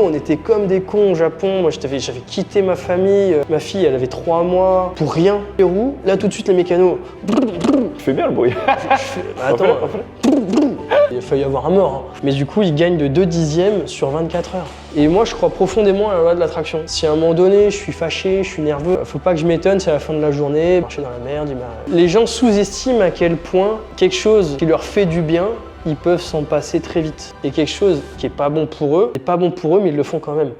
on était comme des cons au Japon. Moi, j'avais quitté ma famille. Ma fille, elle avait 3 mois. Pour rien. Les roues, là, tout de suite, les mécanos. Tu fais bien le bruit. Attends. Il a failli y avoir un mort. Hein. Mais du coup, il gagne de 2 dixièmes sur 24 heures. Et moi, je crois profondément à la loi de l'attraction. Si à un moment donné, je suis fâché, je suis nerveux, faut pas que je m'étonne si à la fin de la journée, marcher dans la merde. Les gens sous-estiment à quel point quelque chose qui leur fait du bien, ils peuvent s'en passer très vite. Et quelque chose qui est pas bon pour eux, mais ils le font quand même.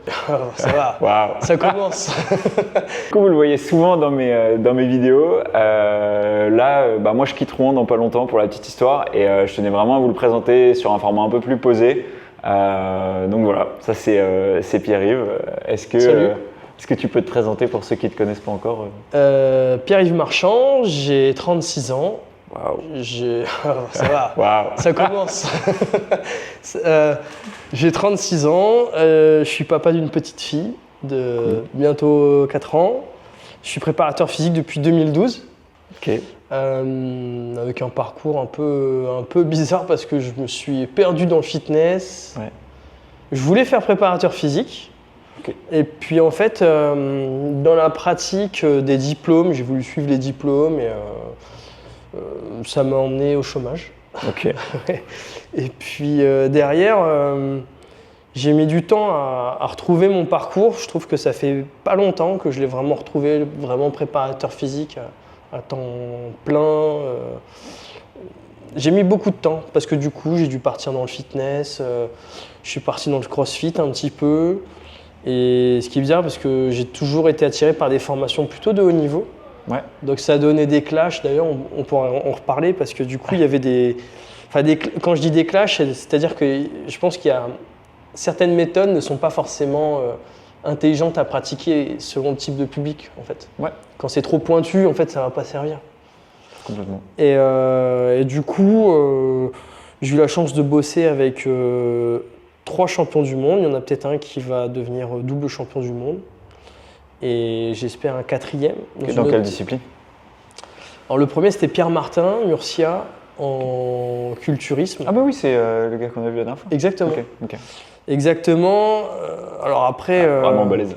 Ça va, Waouh. Ça commence. Du coup, vous le voyez souvent dans mes vidéos. Moi, je quitte Rouen dans pas longtemps pour la petite histoire et je tenais vraiment à vous le présenter sur un format un peu plus posé. Donc voilà, ça c'est Pierre-Yves. Est-ce que tu peux te présenter pour ceux qui ne te connaissent pas encore Pierre-Yves Marchand, j'ai 36 ans. Waouh. Ça va, Waouh. Ça commence. J'ai 36 ans, je suis papa d'une petite fille de bientôt 4 ans. Je suis préparateur physique depuis 2012. Ok. Avec un parcours un peu bizarre parce que je me suis perdu dans le fitness. Ouais. Je voulais faire préparateur physique. Okay. Et puis en fait, dans la pratique des diplômes, j'ai voulu suivre les diplômes et ça m'a emmené au chômage. Okay. Et puis derrière, j'ai mis du temps à retrouver mon parcours. Je trouve que ça fait pas longtemps que je l'ai vraiment retrouvé, vraiment préparateur physique à temps plein. J'ai mis beaucoup de temps parce que du coup, j'ai dû partir dans le fitness. Je suis parti dans le crossfit un petit peu. Et ce qui est bizarre parce que j'ai toujours été attiré par des formations plutôt de haut niveau. Ouais. Donc ça a donné des clashs, d'ailleurs on pourra en reparler parce que du coup il y avait quand je dis des clashs, c'est-à-dire que je pense qu'il y a certaines méthodes ne sont pas forcément intelligentes à pratiquer selon le type de public en fait. Ouais. Quand c'est trop pointu, en fait ça va pas servir. Complètement. Et du coup j'ai eu la chance de bosser avec 3 champions du monde, il y en a peut-être un qui va devenir double champion du monde. Et j'espère un 4e. Dans quelle discipline? Alors le premier c'était Pierre Martin, Murcia, en culturisme. Ah bah oui, c'est le gars qu'on a vu la dernière fois. Exactement. Okay. Exactement. Alors après… vraiment balèze.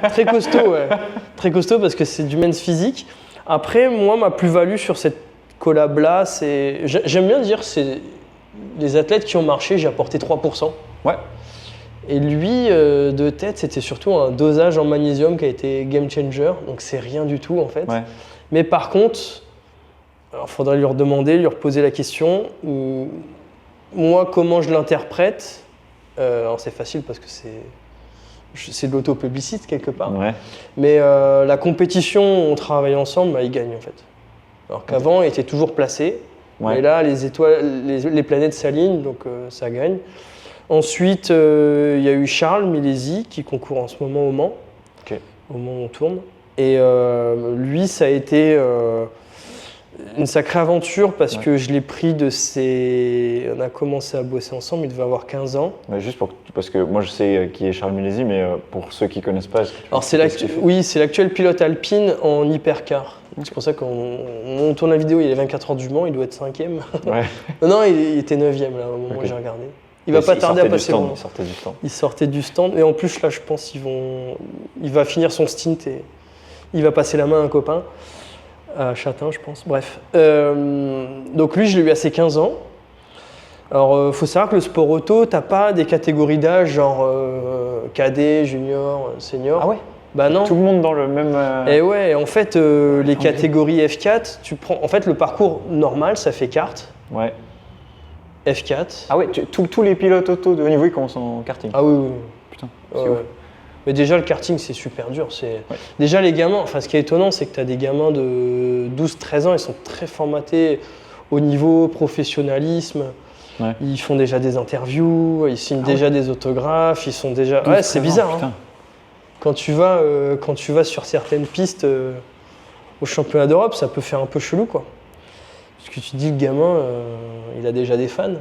Très costaud, ouais. Très costaud parce que c'est du men's physique. Après, moi, ma plus-value sur cette collab-là, c'est… J'aime bien dire c'est les athlètes qui ont marché, j'ai apporté 3%. Ouais. Et lui, de tête, c'était surtout un dosage en magnésium qui a été game changer, donc c'est rien du tout en fait. Ouais. Mais par contre, il faudrait lui redemander, lui reposer la question. Moi, comment je l'interprète, alors c'est facile parce que c'est de l'auto-publicité quelque part. Ouais. Mais la compétition, on travaille ensemble, il gagne en fait. Alors qu'avant, il était toujours placé. Ouais. Mais là, les étoiles, les planètes s'alignent, donc ça gagne. Ensuite, il y a eu Charles Milesi qui concourt en ce moment au Mans, au Mans où on tourne. Et lui, ça a été une sacrée aventure parce que je l'ai pris de ses… On a commencé à bosser ensemble, il devait avoir 15 ans. Mais juste parce que moi je sais qui est Charles Milesi, mais pour ceux qui ne connaissent pas… Alors c'est l'actuel pilote alpine en hypercar. C'est pour ça qu'on tourne la vidéo, il est 24 heures du Mans, il doit être 5e. Ouais. non, il était 9e là, au moment où j'ai regardé. Il va pas tarder à passer. Il sortait du stand. Il sortait du stand. Et en plus, là, je pense il va finir son stint et il va passer la main à un copain, à Châtain, je pense. Bref. Donc lui, je l'ai eu à ses 15 ans. Alors, faut savoir que le sport auto, t'as pas des catégories d'âge genre cadet, junior, senior. Ah ouais? Bah non. Tout le monde dans le même… Et ouais, en fait, les catégories F4, tu prends… En fait, le parcours normal, ça fait kart. Ouais. F4. Ah ouais, tous les pilotes auto de haut niveau, ils commencent en karting. Ah oui. Putain, c'est ouf. Mais déjà, le karting, c'est super dur. Déjà, les gamins, ce qui est étonnant, c'est que tu as des gamins de 12-13 ans, ils sont très formatés au niveau professionnalisme. Ouais. Ils font déjà des interviews, ils signent déjà des autographes, ils sont déjà… Ouais, c'est bizarre. Hein. Quand tu vas sur certaines pistes au championnat d'Europe, ça peut faire un peu chelou, quoi. Parce que tu te dis, le gamin, il a déjà des fans.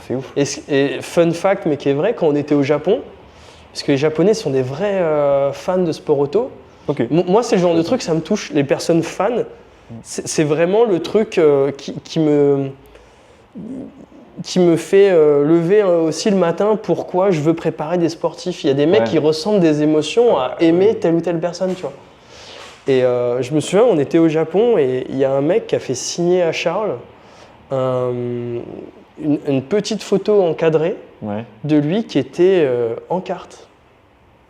C'est ouf. Et fun fact, mais qui est vrai, quand on était au Japon, parce que les Japonais sont des vrais fans de sport auto. Okay. Moi, c'est le genre de truc, ça me touche. Les personnes fans, c'est vraiment le truc qui me… qui me fait lever aussi le matin pourquoi je veux préparer des sportifs. Il y a des mecs qui ressentent des émotions à aimer telle ou telle personne, tu vois. Et je me souviens, on était au Japon et il y a un mec qui a fait signer à Charles une petite photo encadrée de lui qui était en carte.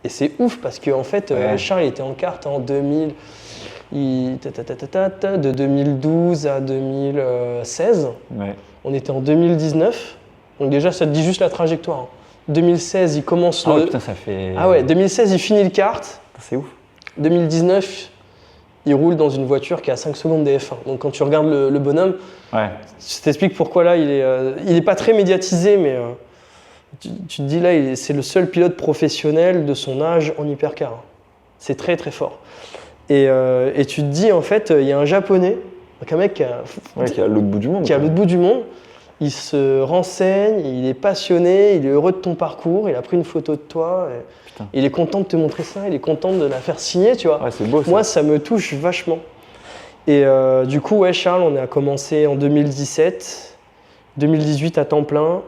Et c'est ouf parce qu'en fait, Charles était en carte en 2000, de 2012 à 2016. On était en 2019. Donc déjà, ça te dit juste la trajectoire. 2016, il commence le... putain, ça fait... Ah ouais, 2016, il finit le kart. C'est ouf. 2019, il roule dans une voiture qui est à 5 secondes des F1. Donc quand tu regardes le bonhomme, je t'explique pourquoi là, il est pas très médiatisé, mais tu te dis là, c'est le seul pilote professionnel de son âge en hypercar. C'est très très fort. Et tu te dis, en fait, il y a un Japonais, donc un mec qui est à l'autre bout du monde. Qui est à l'autre bout du monde. Il se renseigne, il est passionné, il est heureux de ton parcours, il a pris une photo de toi. Il est content de te montrer ça, il est content de la faire signer, tu vois. C'est beau, ça. Moi, ça me touche vachement. Et du coup, Charles, on a commencé en 2017, 2018 à temps plein.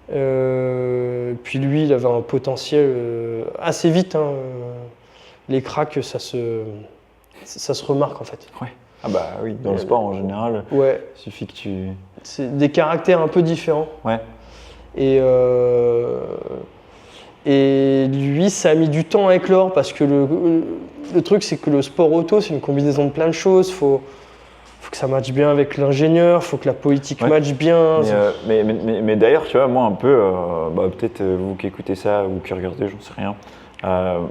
Puis lui, il avait un potentiel assez vite. Les cracks, ça se remarque en fait. Ah bah oui, dans le sport en général, il suffit que tu... C'est des caractères un peu différents. Et lui, ça a mis du temps à éclore parce que le truc, c'est que le sport auto, c'est une combinaison de plein de choses. Faut que ça matche bien avec l'ingénieur, faut que la politique matche bien. Mais d'ailleurs, tu vois, moi un peu, peut-être vous qui écoutez ça ou qui regardez, j'en sais rien,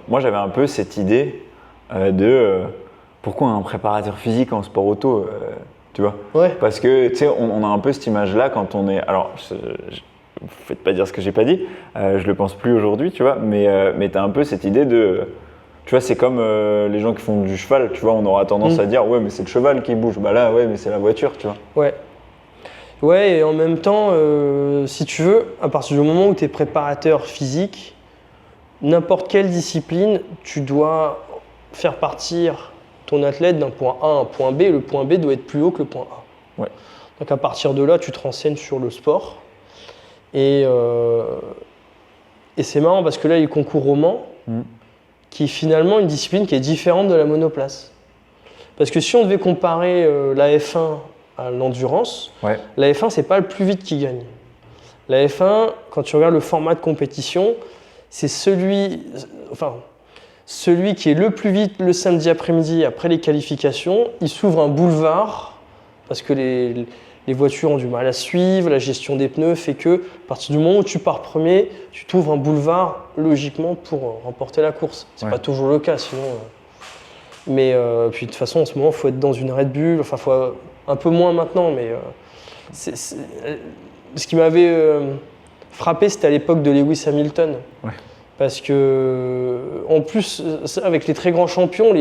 moi j'avais un peu cette idée de pourquoi un préparateur physique en sport auto, tu vois. Parce que tu sais, on a un peu cette image-là quand on est. Alors, vous faites pas dire ce que j'ai pas dit, je le pense plus aujourd'hui, tu vois, mais tu as un peu cette idée de. Tu vois, c'est comme les gens qui font du cheval, tu vois, on aura tendance à dire ouais, mais c'est le cheval qui bouge. Bah là, mais c'est la voiture, tu vois. Ouais, et en même temps, si tu veux, à partir du moment où tu es préparateur physique, n'importe quelle discipline, tu dois faire partir ton athlète d'un point A à un point B. Le point B doit être plus haut que le point A. Donc à partir de là, tu te renseignes sur le sport. Et c'est marrant parce que là, il concourt au Mans, qui est finalement une discipline qui est différente de la monoplace. Parce que si on devait comparer la F1 à l'endurance, la F1, c'est pas le plus vite qui gagne. La F1, quand tu regardes le format de compétition, c'est celui qui est le plus vite le samedi après-midi après les qualifications. Il s'ouvre un boulevard parce que les voitures ont du mal à suivre, la gestion des pneus fait que, à partir du moment où tu pars premier, tu t'ouvres un boulevard logiquement pour remporter la course. C'est pas toujours le cas sinon. Mais puis de toute façon, en ce moment, il faut être dans une Red Bull, faut un peu moins maintenant, mais ce qui m'avait frappé, c'était à l'époque de Lewis Hamilton. Parce que, en plus, avec les très grands champions,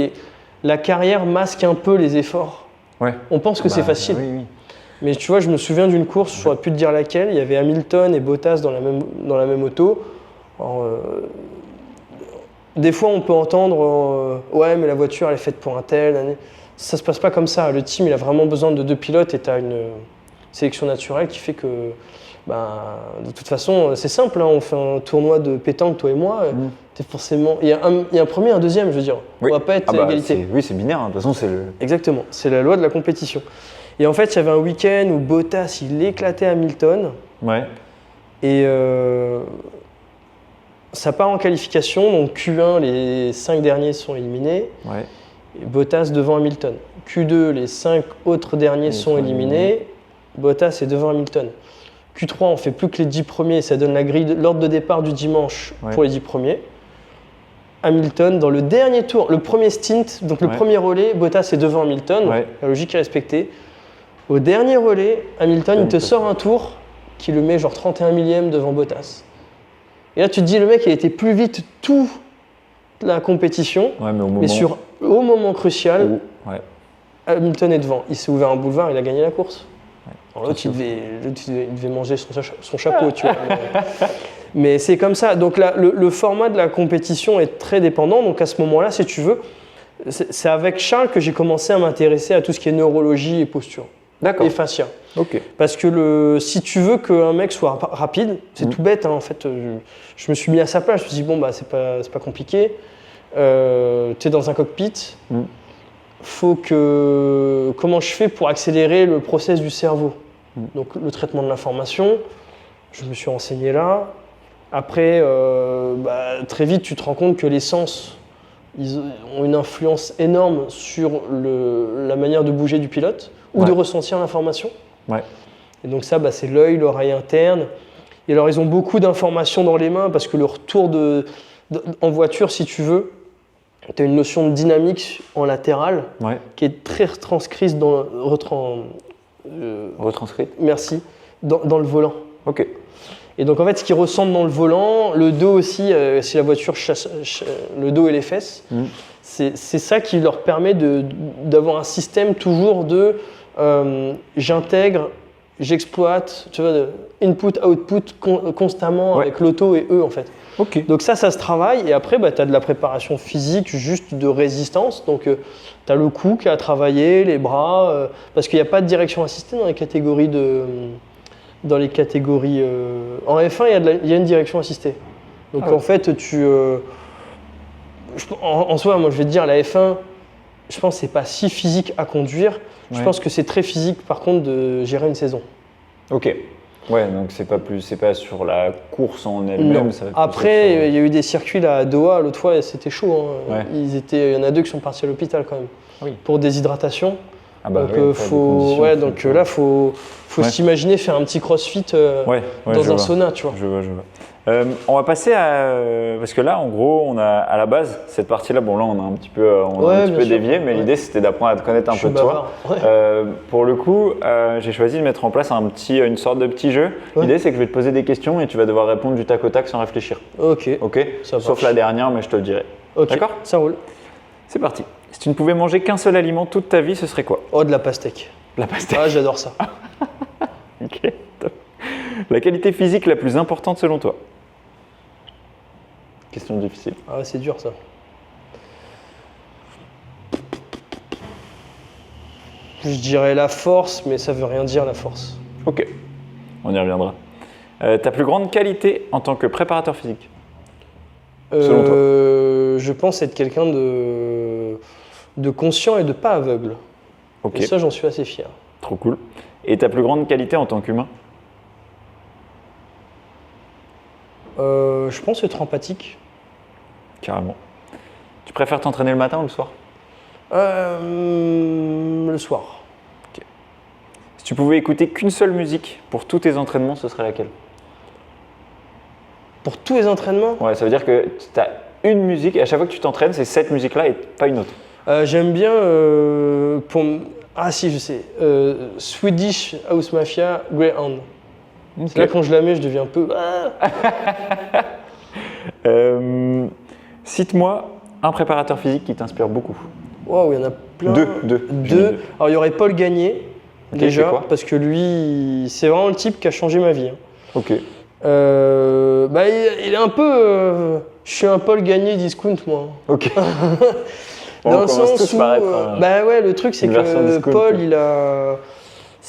la carrière masque un peu les efforts. On pense que c'est facile. Mais tu vois, je me souviens d'une course, je ne saurais plus te dire laquelle, il y avait Hamilton et Bottas dans la même auto. Alors, des fois, on peut entendre ouais, mais la voiture elle est faite pour un tel. Ça ne se passe pas comme ça. Le team il a vraiment besoin de 2 pilotes et tu as une sélection naturelle qui fait que, de toute façon, c'est simple. On fait un tournoi de pétanque, toi et moi. T'es forcément... Il y a un premier et un deuxième, je veux dire. On ne va pas être à égalité. C'est binaire. De toute façon, c'est le... Exactement. C'est la loi de la compétition. Et en fait, il y avait un week-end où Bottas, il éclatait Hamilton. Et ça part en qualification. Donc Q1, les 5 derniers sont éliminés. Et Bottas devant Hamilton. Q2, les 5 autres derniers sont éliminés. Bottas est devant Hamilton. Q3, on ne fait plus que les 10 premiers. Ça donne l'ordre de départ du dimanche pour les 10 premiers. Hamilton, dans le dernier tour, le premier stint, donc le premier relais, Bottas est devant Hamilton. Donc la logique est respectée. Au dernier relais, Hamilton, il te sort un tour qui le met genre 31 millième devant Bottas. Et là, tu te dis, le mec, il a été plus vite toute la compétition, mais au moment crucial, Hamilton est devant. Il s'est ouvert un boulevard, il a gagné la course. L'autre, il devait manger son chapeau, tu vois. Mais c'est comme ça. Donc là, le format de la compétition est très dépendant. Donc à ce moment-là, si tu veux, c'est avec Charles que j'ai commencé à m'intéresser à tout ce qui est neurologie et posture. D'accord. et fascia. Ok. Parce que si tu veux qu'un mec soit rapide, c'est tout bête, hein, en fait. Je me suis mis à sa place, je me suis dit, bon, bah, c'est pas compliqué. Tu es dans un cockpit, comment je fais pour accélérer le process du cerveau? Donc le traitement de l'information, je me suis renseigné là. Après, très vite, tu te rends compte que les sens ils ont une influence énorme sur la manière de bouger du pilote ou de ressentir l'information. Ouais. Et donc ça, c'est l'œil, l'oreille interne. Et alors, ils ont beaucoup d'informations dans les mains parce que le retour en voiture, si tu veux, tu as une notion de dynamique en latéral qui est très retranscrite retranscrite. Merci, dans le volant. Ok. Et donc en fait, ce qu'ils ressentent dans le volant, le dos aussi, si la voiture chasse le dos et les fesses, c'est ça qui leur permet d'avoir un système toujours de j'intègre, j'exploite, tu vois, input-output constamment avec l'auto et eux en fait. Okay. Donc ça se travaille et après tu as de la préparation physique juste de résistance. Donc tu as le cou qui a travaillé, les bras, parce qu'il n'y a pas de direction assistée dans les catégories en F1, il y a une direction assistée. Donc en fait, en soi, moi je vais te dire, la F1, je pense que c'est pas si physique à conduire. Je pense que c'est très physique par contre de gérer une saison. Ok. Ouais, donc c'est pas sur la course en elle-même. Après, il y a eu des circuits là à Doha, l'autre fois c'était chaud. Hein. Il y en a 2 qui sont partis à l'hôpital quand même pour déshydratation. Donc là, faut s'imaginer faire un petit crossfit dans un sauna, tu vois. Je vois. On va passer parce que là, en gros, on a à la base cette partie-là. Bon, là, on a un petit peu, dévié, mais l'idée c'était d'apprendre à te connaître un peu toi. Pour le coup, j'ai choisi de mettre en place une sorte de petit jeu. L'idée, c'est que je vais te poser des questions et tu vas devoir répondre du tac au tac sans réfléchir. Ok. Sauf la dernière, mais je te le dirai. D'accord. Ça roule. C'est parti. Si tu ne pouvais manger qu'un seul aliment toute ta vie, ce serait quoi? Oh, de la pastèque. La pastèque. Ah, j'adore ça. Ok, top. La qualité physique la plus importante selon toi? Question difficile. Ah, c'est dur ça. Je dirais la force, mais ça veut rien dire la force. Ok, on y reviendra. Ta plus grande qualité en tant que préparateur physique? Selon toi? Je pense être quelqu'un de conscient et de pas aveugle. Ok. Et ça, j'en suis assez fier. Trop cool. Et ta plus grande qualité en tant qu'humain? Je pense être empathique. Carrément. Tu préfères t'entraîner le matin ou le soir? Le soir. Ok. Si tu pouvais écouter qu'une seule musique pour tous tes entraînements, ce serait laquelle? Pour tous les entraînements? Ouais, ça veut dire que tu as une musique et à chaque fois que tu t'entraînes, c'est cette musique-là et pas une autre. J'aime bien Ah si, je sais. Swedish House Mafia, Greyhound. Okay. C'est là quand je la mets, je deviens un peu... Cite-moi un préparateur physique qui t'inspire beaucoup. Waouh, il y en a plein. Deux. Alors il y aurait Paul Gagné, déjà, parce que lui, c'est vraiment le type qui a changé ma vie. Hein. Ok. Il est un peu... je suis un Paul Gagné discount, moi. Ok. Dans le sens où... le truc, c'est que Paul, il a...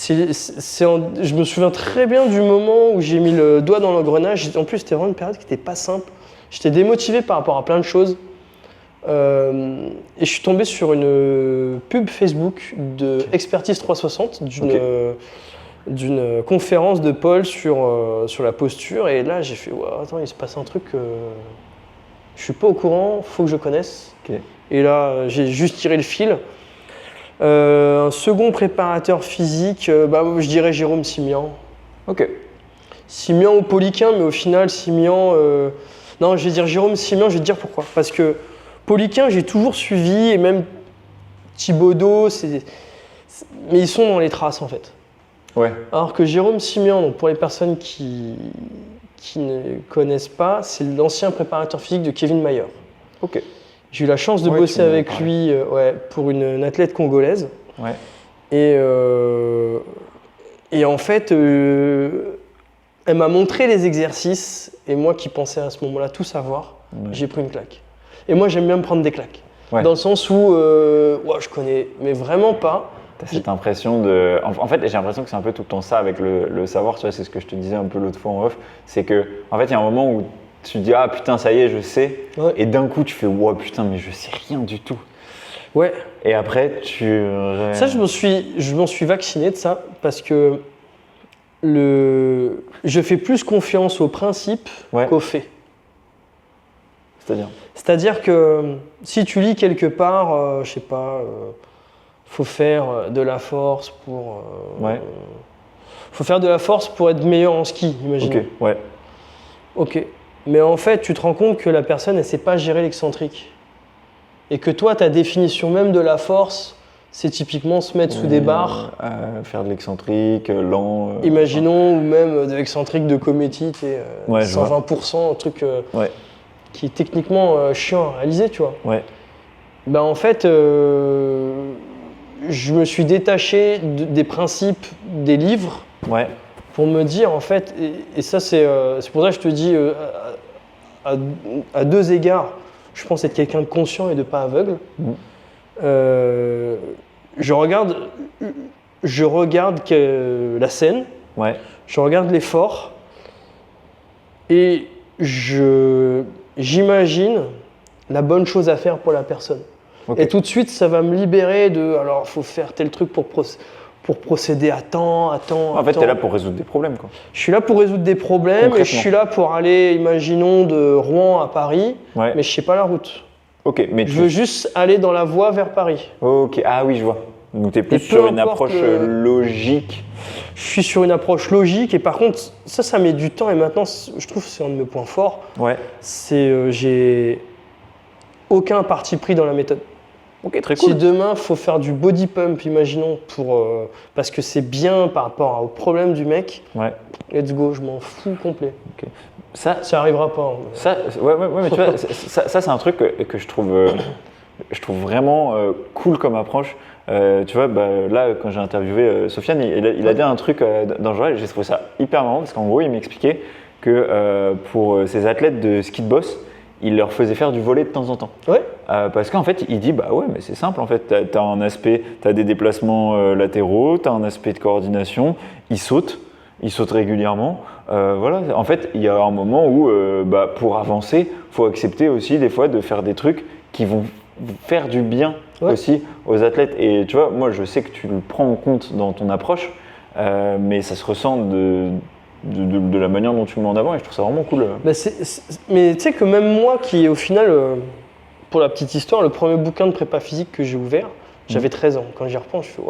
je me souviens très bien du moment où j'ai mis le doigt dans l'engrenage. En plus, c'était vraiment une période qui n'était pas simple. J'étais démotivé par rapport à plein de choses. Et je suis tombé sur une pub Facebook de Expertise 360 d'une conférence de Paul sur la posture. Et là, j'ai fait wow, attends, il se passe un truc que je suis pas au courant, faut que je connaisse. Okay. Et là, j'ai juste tiré le fil. Un second préparateur physique, je dirais Jérôme Simian. Ok. Simian ou Poliquin, mais au final, Simian... Non, je vais dire Jérôme Simian, je vais te dire pourquoi. Parce que Poliquin, j'ai toujours suivi, et même Thibaudeau, mais ils sont dans les traces, en fait. Ouais. Alors que Jérôme Simian, donc pour les personnes qui ne connaissent pas, c'est l'ancien préparateur physique de Kevin Mayer. Ok. J'ai eu la chance de bosser avec lui pour une athlète congolaise. Ouais. Et en fait, elle m'a montré les exercices. Et moi qui pensais à ce moment-là tout savoir, j'ai pris une claque. Et moi, j'aime bien me prendre des claques. Ouais. Dans le sens où je connais, mais vraiment pas. T'as cette impression de. En fait, j'ai l'impression que c'est un peu tout le temps ça avec le savoir, tu vois, c'est ce que je te disais un peu l'autre fois en off. C'est que, en fait, il y a un moment où tu te dis, ah putain, ça y est, je sais. Ouais. Et d'un coup, tu fais, wow, putain, mais je sais rien du tout. Ouais. Et après, Ça, je m'en suis vacciné de ça parce que je fais plus confiance aux principes qu'aux faits. C'est-à-dire ? C'est-à-dire que si tu lis quelque part, je sais pas, faut faire de la force pour. Faut faire de la force pour être meilleur en ski, imagine. Ok, ouais. Ok. Mais en fait, tu te rends compte que la personne, elle sait pas gérer l'excentrique. Et que toi, ta définition même de la force, c'est typiquement se mettre sous des barres. Faire de l'excentrique, lent. Imaginons, ou même de l'excentrique de Cometti, tu sais, 120%, un truc qui est techniquement chiant à réaliser, tu vois. Ouais. Ben, en fait, je me suis détaché des principes des livres pour me dire, en fait, et ça, c'est pour ça que je te dis, à deux égards, je pense être quelqu'un de conscient et de pas aveugle. Je regarde la scène, je regarde l'effort et j'imagine la bonne chose à faire pour la personne. Okay. Et tout de suite, ça va me libérer de « alors, il faut faire tel truc pour procéder à temps, à temps, En fait, tu es là pour résoudre des problèmes, quoi. Je suis là pour résoudre des problèmes et je suis là pour aller, imaginons, de Rouen à Paris, mais je sais pas la route. Ok, mais je veux juste aller dans la voie vers Paris. Ok, ah oui, je vois. Donc tu es plus sur une approche logique. Je suis sur une approche logique et par contre, ça met du temps et maintenant, je trouve que c'est un de mes points forts. C'est j'ai aucun parti pris dans la méthode. Ok, très cool. Si demain, il faut faire du body pump, imaginons, parce que c'est bien par rapport au problème du mec, let's go, je m'en fous complet. Okay. Ça arrivera pas. Ça, mais tu vois, ça c'est un truc que je trouve vraiment cool comme approche. Tu vois, là, quand j'ai interviewé Sofiane, il a dit un truc dans le genre, j'ai trouvé ça hyper marrant parce qu'en gros, il m'expliquait que pour ses athlètes de ski de boss, il leur faisait faire du volley de temps en temps. Parce qu'en fait, il dit, bah ouais, mais c'est simple, en fait, t'as un aspect, t'as des déplacements latéraux, t'as un aspect de coordination, il saute régulièrement. Voilà, en fait, il y a un moment où, pour avancer, il faut accepter aussi des fois de faire des trucs qui vont faire du bien aussi aux athlètes. Et tu vois, moi, je sais que tu le prends en compte dans ton approche, mais ça se ressent de la manière dont tu le mets en avant et je trouve ça vraiment cool. Mais tu sais que même moi qui, au final, pour la petite histoire, le premier bouquin de prépa physique que j'ai ouvert, j'avais 13 ans. Quand j'y repense, je fais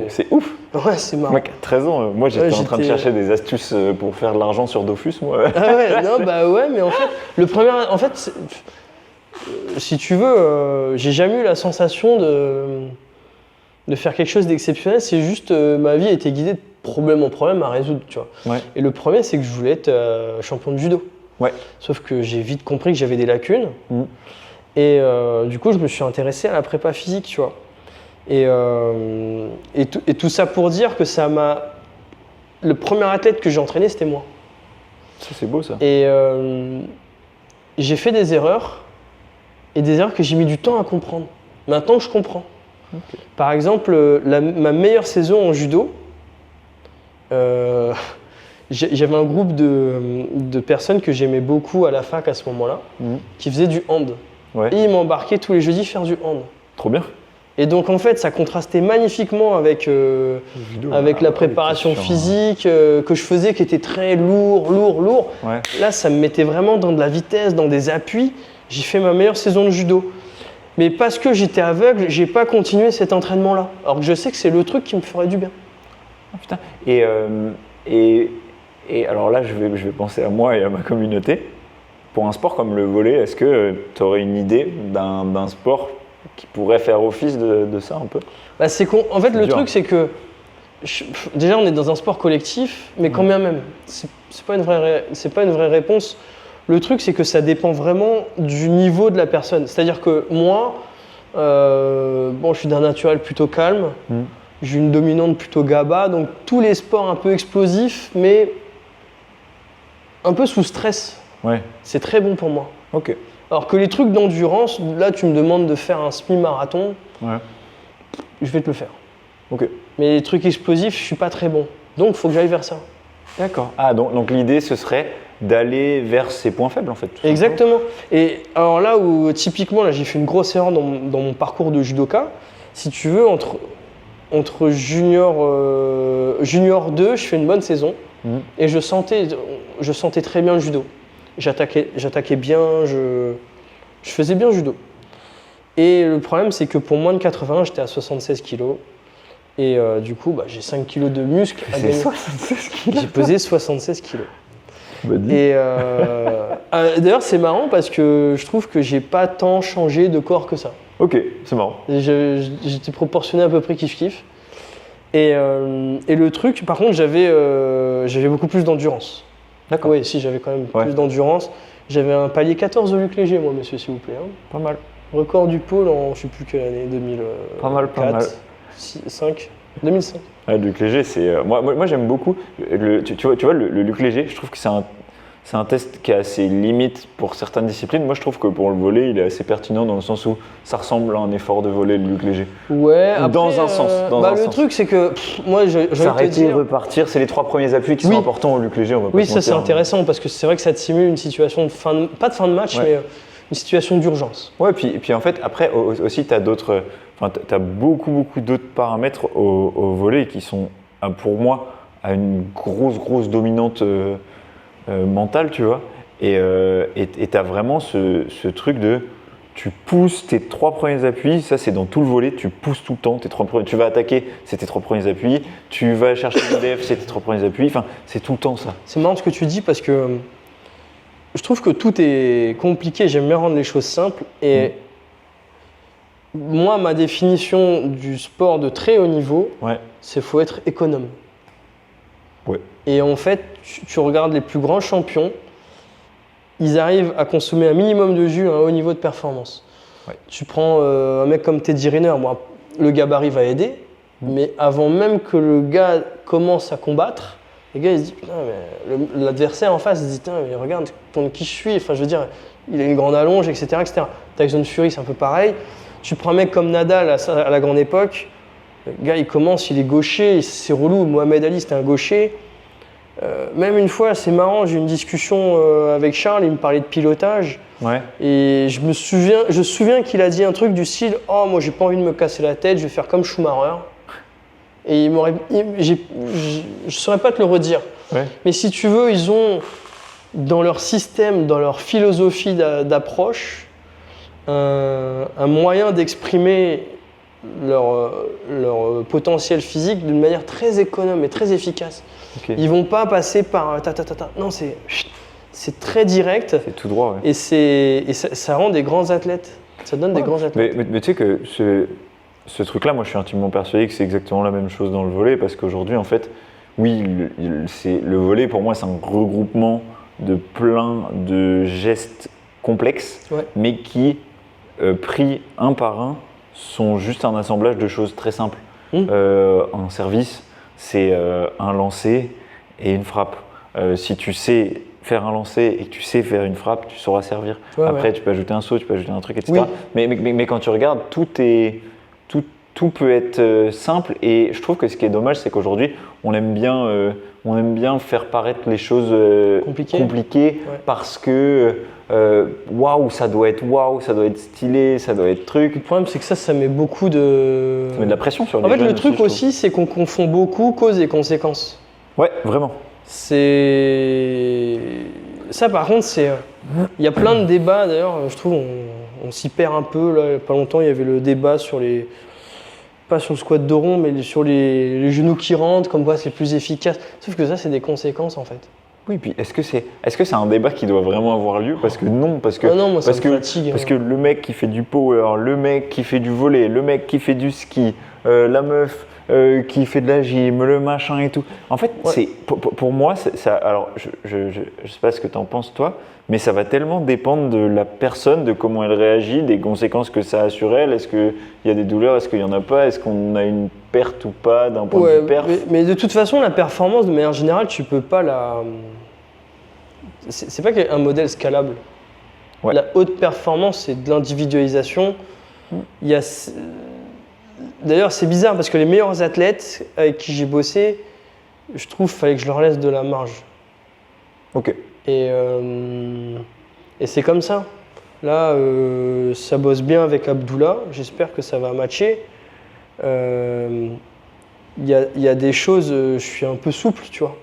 c'est ouf. Ouais, c'est marrant. Mec, à 13 ans, moi j'étais en train de chercher des astuces pour faire de l'argent sur Dofus, moi. Ah ouais, non, mais en fait, si tu veux, j'ai jamais eu la sensation de faire quelque chose d'exceptionnel. C'est juste, ma vie a été guidée de problème en problème à résoudre, tu vois. Et le premier, c'est que je voulais être champion de judo. Sauf que j'ai vite compris que j'avais des lacunes. Et du coup, je me suis intéressé à la prépa physique, tu vois. Et tout ça pour dire que le premier athlète que j'ai entraîné, c'était moi. Ça, c'est beau, ça. Et j'ai fait des erreurs, et des erreurs que j'ai mis du temps à comprendre. Maintenant, je comprends. Okay. Par exemple, ma meilleure saison en judo, j'avais un groupe de personnes que j'aimais beaucoup à la fac à ce moment-là, qui faisaient du hand. Et ils m'embarquaient tous les jeudis faire du hand. Trop bien. Et donc en fait, ça contrastait magnifiquement avec la préparation physique que je faisais, qui était très lourd. Là, ça me mettait vraiment dans de la vitesse, dans des appuis. J'ai fait ma meilleure saison de judo. Mais parce que j'étais aveugle, j'ai pas continué cet entraînement-là. Alors que je sais que c'est le truc qui me ferait du bien. Oh, putain. Et alors là, je vais penser à moi et à ma communauté. Pour un sport comme le volley, est-ce que tu aurais une idée d'un sport qui pourrait faire office de ça un peu ? En fait, le truc, c'est que déjà, on est dans un sport collectif, mais quand bien même, c'est pas une vraie réponse. Le truc, c'est que ça dépend vraiment du niveau de la personne. C'est-à-dire que moi, je suis d'un naturel plutôt calme, j'ai une dominante plutôt GABA, donc tous les sports un peu explosifs, mais un peu sous stress, c'est très bon pour moi. Ok. Alors que les trucs d'endurance, là, tu me demandes de faire un semi-marathon, je vais te le faire. Ok. Mais les trucs explosifs, je suis pas très bon. Donc, il faut que j'aille vers ça. D'accord. Ah, donc l'idée, ce serait d'aller vers ses points faibles, en fait. tout Exactement. Et alors là où, typiquement, là, j'ai fait une grosse erreur dans mon parcours de judoka, si tu veux, entre junior 2, je fais une bonne saison. Et je sentais très bien le judo. J'attaquais bien, je faisais bien le judo. Et le problème, c'est que pour moins de 80, j'étais à 76 kg. Et du coup, j'ai 5 kg de muscle à gagner. 76 kilos. J'ai pesé 76 kg. Bah, Et d'ailleurs, c'est marrant parce que je trouve que j'ai pas tant changé de corps que ça. Ok, c'est marrant. J'étais proportionné à peu près kiff-kiff. Et le truc, par contre, j'avais beaucoup plus d'endurance. D'accord. Oui, si, j'avais quand même plus d'endurance. J'avais un palier 14 de luc léger, moi, monsieur, s'il vous plaît. Hein. Pas mal. Record du pôle en, je ne sais plus quelle année, 2004, Pas mal. 5, 2005. Le luc léger, c'est. Moi j'aime beaucoup. Tu vois, le luc léger, je trouve que c'est un test qui est assez limite pour certaines disciplines. Moi, je trouve que pour le volley, il est assez pertinent dans le sens où ça ressemble à un effort de volley, le luc léger. Ouais, après, dans un sens. Le truc, c'est que moi, j'ai envie de te s'arrêter, dire. repartir, c'est les 3 premiers appuis qui sont importants au luc léger. On va pas Oui, se ça c'est mentir. intéressant parce que c'est vrai que ça te simule une situation pas de fin de match, mais une situation d'urgence. Ouais, puis en fait, après aussi, tu as d'autres. Enfin, tu as beaucoup d'autres paramètres au volley qui sont, pour moi, à une grosse dominante mentale, tu vois. Et tu as vraiment ce truc de. Tu pousses tes 3 premiers appuis, ça c'est dans tout le volley, tu pousses tout le temps, tu vas attaquer, c'est tes 3 premiers appuis, tu vas chercher le def, c'est tes 3 premiers appuis, enfin c'est tout le temps ça. C'est marrant ce que tu dis parce que je trouve que tout est compliqué, j'aime bien rendre les choses simples et moi ma définition du sport de très haut niveau, c'est qu'il faut être économe. Ouais. Et en fait, tu regardes les plus grands champions, ils arrivent à consommer un minimum de jus à un haut niveau de performance. Ouais. Tu prends un mec comme Teddy Riner, le gabarit va aider, mais avant même que le gars commence à combattre, les gars ils se disent putain, mais l'adversaire en face il se dit putain, mais regarde qui je suis, enfin je veux dire, il a une grande allonge, etc. Tyson Fury c'est un peu pareil. Tu prends un mec comme Nadal à la grande époque, le gars il commence, il est gaucher, c'est relou, Mohamed Ali c'était un gaucher. Même une fois, c'est marrant, j'ai eu une discussion avec Charles, il me parlait de pilotage. Ouais. Et je me souviens qu'il a dit un truc du style « Oh, moi j'ai pas envie de me casser la tête, je vais faire comme Schumacher ». Et je saurais pas te le redire. Ouais. Mais si tu veux, ils ont dans leur système, dans leur philosophie d'approche, un moyen d'exprimer leur potentiel physique d'une manière très économe et très efficace. Okay. Ils vont pas passer par Non, c'est très direct. C'est tout droit. Ouais. Et ça rend des grands athlètes. Ça donne des grands athlètes. Mais tu sais que ce truc-là, moi je suis intimement persuadé que c'est exactement la même chose dans le volley parce qu'aujourd'hui, en fait, oui, le volley pour moi c'est un regroupement de plein de gestes complexes, mais qui, pris un par un, sont juste un assemblage de choses très simples. Un service, c'est un lancer et une frappe. Si tu sais faire un lancer et que tu sais faire une frappe, tu sauras servir. Après, tu peux ajouter un saut, tu peux ajouter un truc, etc. Oui. Mais quand tu regardes, tout peut être simple. Et je trouve que ce qui est dommage, c'est qu'aujourd'hui, on aime bien faire paraître les choses compliquées parce que waouh, ça doit être stylé, ça doit être truc. Le problème, c'est que ça met beaucoup de. Ça met de la pression sur les gens. En fait, le truc aussi, c'est qu'on confond beaucoup cause et conséquence. Ouais, vraiment. Ça, par contre, il y a plein de débats, d'ailleurs, je trouve, on s'y perd un peu. Là, il n'y a pas longtemps, il y avait le débat pas sur le squat de rond, mais sur les genoux qui rentrent, comme quoi c'est le plus efficace. Sauf que ça, c'est des conséquences, en fait. Oui, puis est-ce que c'est un débat qui doit vraiment avoir lieu ? Parce que non, parce que le mec qui fait du power, le mec qui fait du volley, le mec qui fait du ski, la meuf qui fait de la gym, le machin et tout. En fait, c'est pour moi, ça. Alors, je sais pas ce que tu en penses toi, mais ça va tellement dépendre de la personne, de comment elle réagit, des conséquences que ça a sur elle. Est-ce qu'il y a des douleurs ? Est-ce qu'il y en a pas ? Est-ce qu'on a une perte ou pas d'un point de vue perf ? Mais de toute façon, la performance, de manière générale, tu peux pas la. C'est pas un modèle scalable. La haute performance, c'est de l'individualisation. Il y a D'ailleurs, c'est bizarre parce que les meilleurs athlètes avec qui j'ai bossé, je trouve qu'il fallait que je leur laisse de la marge. Ok. Et c'est comme ça. Là, ça bosse bien avec Abdullah. J'espère que ça va matcher. Il y a des choses, je suis un peu souple, tu vois.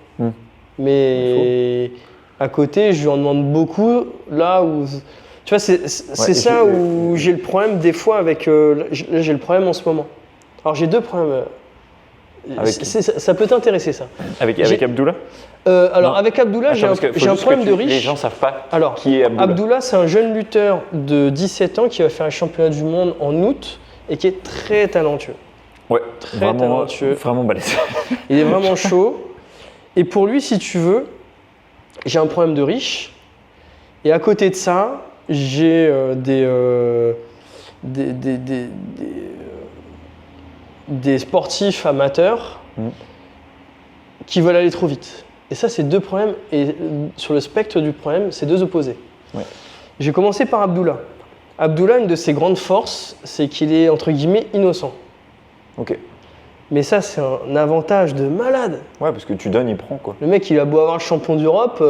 Mais à côté, je lui en demande beaucoup. Là où, tu vois, c'est ça où j'ai le problème des fois avec. Là, j'ai le problème en ce moment. Alors j'ai 2 problèmes. Ça peut t'intéresser ça. Avec Abdullah alors avec Abdullah, j'ai un problème de riche. Les gens savent pas Alors, qui est Abdullah. Abdullah, c'est un jeune lutteur de 17 ans qui va faire un championnat du monde en août et qui est très talentueux. Ouais, Très vraiment, talentueux. Vraiment balèze. Il est vraiment chaud. Et pour lui, si tu veux, j'ai un problème de riche. Et à côté de ça, j'ai des sportifs amateurs qui veulent aller trop vite. Et ça, c'est 2 problèmes. Et sur le spectre du problème, c'est 2 opposés. Ouais. J'ai commencé par Abdullah. Abdullah, une de ses grandes forces, c'est qu'il est, entre guillemets, innocent. Ok. Mais ça, c'est un avantage de malade. Ouais, parce que tu donnes, il prend quoi. Le mec, il a beau avoir le champion d'Europe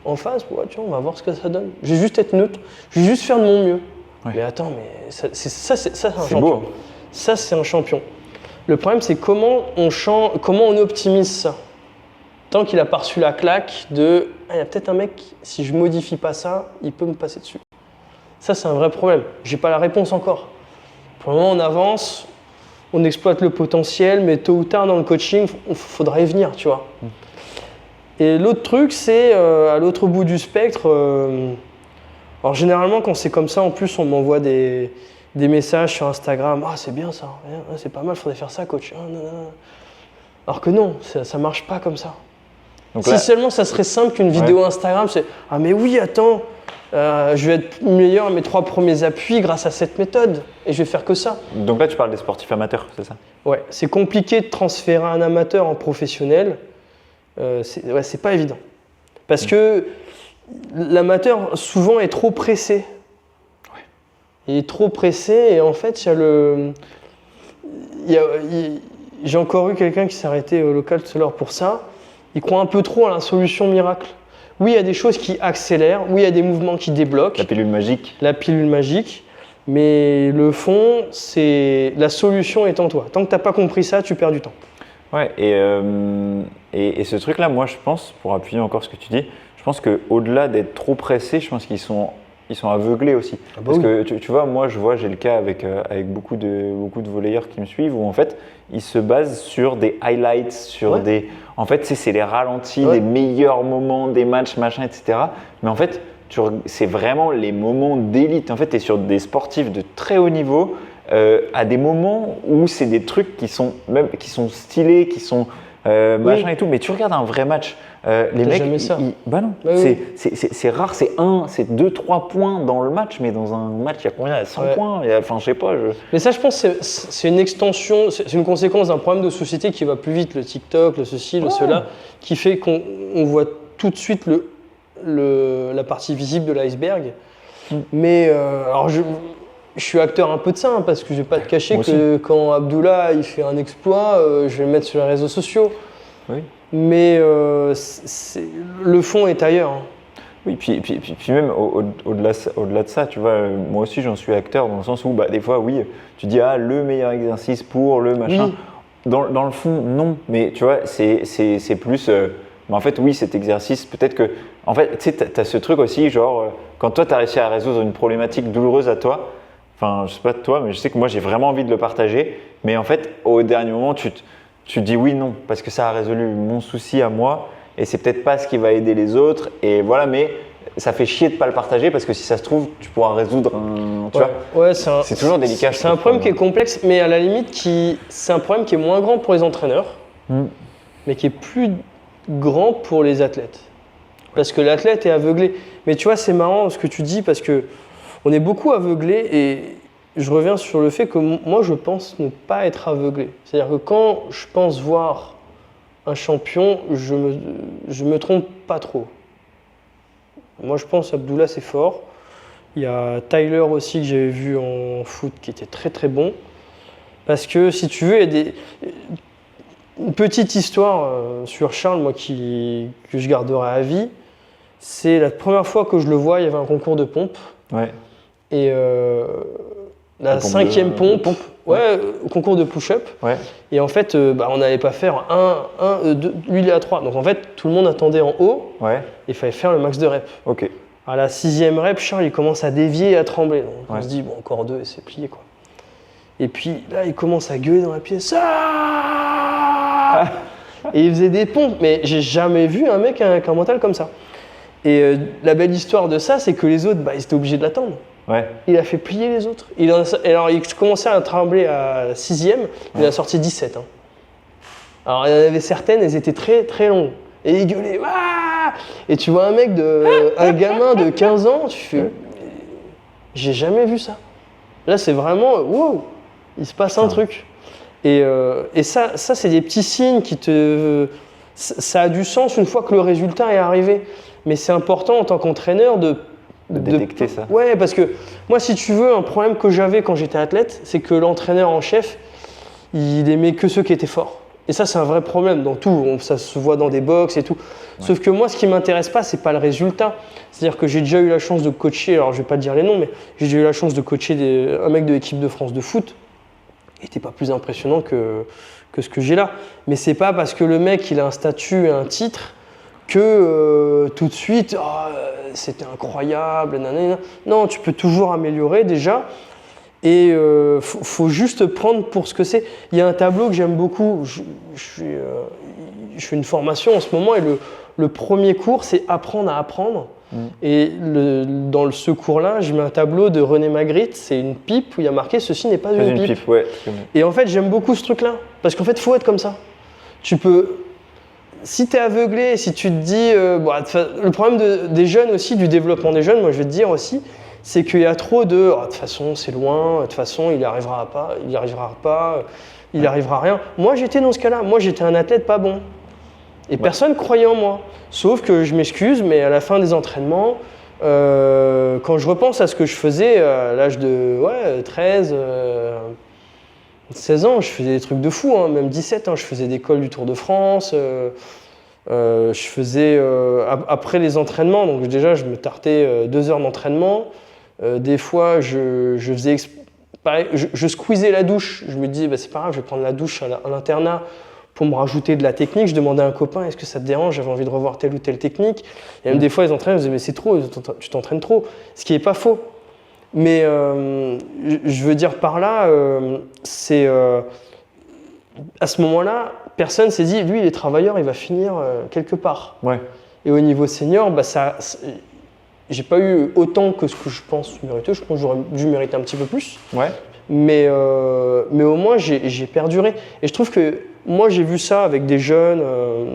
en face, ouais, tu vois, on va voir ce que ça donne. Je vais juste être neutre, je vais juste faire de mon mieux. Ouais. Mais attends, mais ça, c'est un champion. Beau. Ça, c'est un champion. Le problème, c'est comment on optimise ça. Tant qu'il a pas reçu la claque de il y a peut-être un mec, si je modifie pas ça, il peut me passer dessus. Ça, c'est un vrai problème. J'ai pas la réponse encore. Pour le moment, on avance, on exploite le potentiel, mais tôt ou tard dans le coaching, il faudra y venir, tu vois. Et l'autre truc, c'est à l'autre bout du spectre. Alors généralement, quand c'est comme ça, en plus, on m'envoie des messages sur Instagram. Ah, c'est bien ça, c'est pas mal, faudrait faire ça, coach. Alors que non, ça marche pas comme ça. Donc si seulement ça serait simple qu'une vidéo Instagram, c'est ah mais oui, attends, je vais être meilleur à mes 3 premiers appuis grâce à cette méthode et je vais faire que ça. Donc là, tu parles des sportifs amateurs, c'est ça? Ouais, c'est compliqué de transférer un amateur en professionnel. C'est pas évident. Parce que l'amateur, souvent, est trop pressé. Ouais. Il est trop pressé et en fait, j'ai encore eu quelqu'un qui s'est arrêté au local tout à l'heure pour ça. Il croit un peu trop à la solution miracle. Oui, il y a des choses qui accélèrent. Oui, il y a des mouvements qui débloquent. La pilule magique. La pilule magique. Mais le fond, c'est la solution est en toi. Tant que tu n'as pas compris ça, tu perds du temps. Ouais, et ce truc-là, moi, je pense, pour appuyer encore ce que tu dis, je pense qu'au-delà d'être trop pressés, je pense qu'ils sont aveuglés aussi. Ah bah Parce que tu vois, moi, j'ai le cas avec beaucoup de volleyeurs qui me suivent où en fait, ils se basent sur des highlights, sur des. En fait, c'est les ralentis des meilleurs moments des matchs, machin, etc. Mais en fait, c'est vraiment les moments d'élite. En fait, tu es sur des sportifs de très haut niveau à des moments où c'est des trucs qui sont stylés, qui sont machin et tout. Mais tu regardes un vrai match. Les mecs, bah non, c'est rare, c'est 2-3 points dans le match, mais dans un match, il y a combien? Il y a 100 points, enfin je sais pas. Mais ça, je pense, c'est une extension, c'est une conséquence d'un problème de société qui va plus vite, le TikTok, le ceci, le cela, qui fait qu'on voit tout de suite la partie visible de l'iceberg. Mais alors je suis acteur un peu de ça, hein, parce que je vais pas te cacher que quand Abdullah il fait un exploit, je vais le mettre sur les réseaux sociaux. Oui. Mais le fond est ailleurs. Hein. Oui, puis même au-delà de ça, tu vois, moi aussi j'en suis acteur dans le sens où bah, des fois, oui, tu dis le meilleur exercice pour le machin. Oui. Dans le fond, non, mais tu vois, c'est plus. Mais en fait, oui, cet exercice, peut-être que. En fait, tu sais, tu as ce truc aussi, genre, quand toi, tu as réussi à résoudre une problématique douloureuse à toi, enfin, je sais pas de toi, mais je sais que moi, j'ai vraiment envie de le partager, mais en fait, au dernier moment, tu dis oui, non, parce que ça a résolu mon souci à moi et c'est peut-être pas ce qui va aider les autres. Et voilà, mais ça fait chier de pas le partager parce que si ça se trouve, tu pourras résoudre un. Tu vois, c'est toujours délicat. C'est un problème qui est complexe, mais à la limite, c'est un problème qui est moins grand pour les entraîneurs, mais qui est plus grand pour les athlètes. Parce que l'athlète est aveuglé. Mais tu vois, c'est marrant ce que tu dis parce qu'on est beaucoup aveuglé et. Je reviens sur le fait que moi, je pense ne pas être aveuglé. C'est-à-dire que quand je pense voir un champion, je me trompe pas trop. Moi, je pense Abdullah, c'est fort. Il y a Tyler aussi que j'avais vu en foot qui était très très bon. Parce que si tu veux, il y a une petite histoire sur Charles, moi, que je garderai à vie. C'est la première fois que je le vois, il y avait un concours de pompe. Ouais. Et la cinquième pompe, concours de push-up. Ouais. Et en fait, on n'allait pas faire 2, lui il est à 3. Donc en fait, tout le monde attendait en haut. Ouais. Et il fallait faire le max de reps. Ok. À la 6e rep, Charles il commence à dévier et à trembler. Donc on Ouais. se dit, bon, encore 2 et c'est plié quoi. Et puis là, il commence à gueuler dans la pièce. Et il faisait des pompes. Mais j'ai jamais vu un mec avec un mental comme ça. Et la belle histoire de ça, c'est que les autres, ils étaient obligés de l'attendre. Ouais. Il a fait plier les autres. Alors, il commençait à trembler à la 6e, il a sorti 17. Hein. Alors, il y en avait certaines, elles étaient très très longues. Et il gueulait. Wouah. Et tu vois un gamin de 15 ans, tu fais. J'ai jamais vu ça. Là, c'est vraiment. Wow, il se passe un truc. Et ça, c'est des petits signes qui te. Ça a du sens une fois que le résultat est arrivé. Mais c'est important en tant qu'entraîneur de détecter ça. Ouais, parce que moi, si tu veux, un problème que j'avais quand j'étais athlète, c'est que l'entraîneur en chef, il aimait que ceux qui étaient forts. Et ça, c'est un vrai problème dans tout. Ça se voit dans des box et tout. Ouais. Sauf que moi, ce qui m'intéresse pas, c'est pas le résultat. C'est-à-dire que j'ai déjà eu la chance de coacher, alors je vais pas te dire les noms, mais j'ai déjà eu la chance de coacher un mec de l'équipe de France de foot. Il n'était pas plus impressionnant que ce que j'ai là. Mais c'est pas parce que le mec, il a un statut et un titre que tout de suite, c'était incroyable. Nanana. Non, tu peux toujours améliorer déjà. Et faut juste prendre pour ce que c'est. Il y a un tableau que j'aime beaucoup. Je fais une formation en ce moment et le premier cours, c'est apprendre à apprendre. Et dans ce cours-là, je mets un tableau de René Magritte. C'est une pipe où il y a marqué « Ceci n'est pas une pipe ». Ouais. Et en fait, j'aime beaucoup ce truc-là. Parce qu'en fait, il faut être comme ça. Tu peux... Si tu es aveuglé, si tu te dis... le problème des jeunes aussi, du développement des jeunes, moi je vais te dire aussi, c'est qu'il y a trop de « de toute façon, c'est loin, de toute façon, il n'y arrivera pas, il n'arrivera rien ». Moi, j'étais dans ce cas-là. Moi, j'étais un athlète pas bon. Et personne croyait en moi. Sauf que je m'excuse, mais à la fin des entraînements, quand je repense à ce que je faisais à l'âge de 13... 16 ans, je faisais des trucs de fou, hein, même 17 ans, je faisais des cols du Tour de France, je faisais, après les entraînements, donc déjà je me tartais 2 heures d'entraînement, des fois je faisais, pareil, je squeezais la douche, je me disais c'est pas grave, je vais prendre la douche à l'internat pour me rajouter de la technique, je demandais à un copain est-ce que ça te dérange, j'avais envie de revoir telle ou telle technique, et même des fois les entraîneurs me disaient mais c'est trop, tu t'entraînes trop, ce qui n'est pas faux. Mais je veux dire par là, c'est à ce moment-là, personne s'est dit, lui, il est travailleur, il va finir quelque part. Ouais. Et au niveau senior, j'ai pas eu autant que ce que je pense mériter. Je pense que j'aurais dû mériter un petit peu plus. Ouais. Mais au moins, j'ai perduré. Et je trouve que moi, j'ai vu ça avec des jeunes,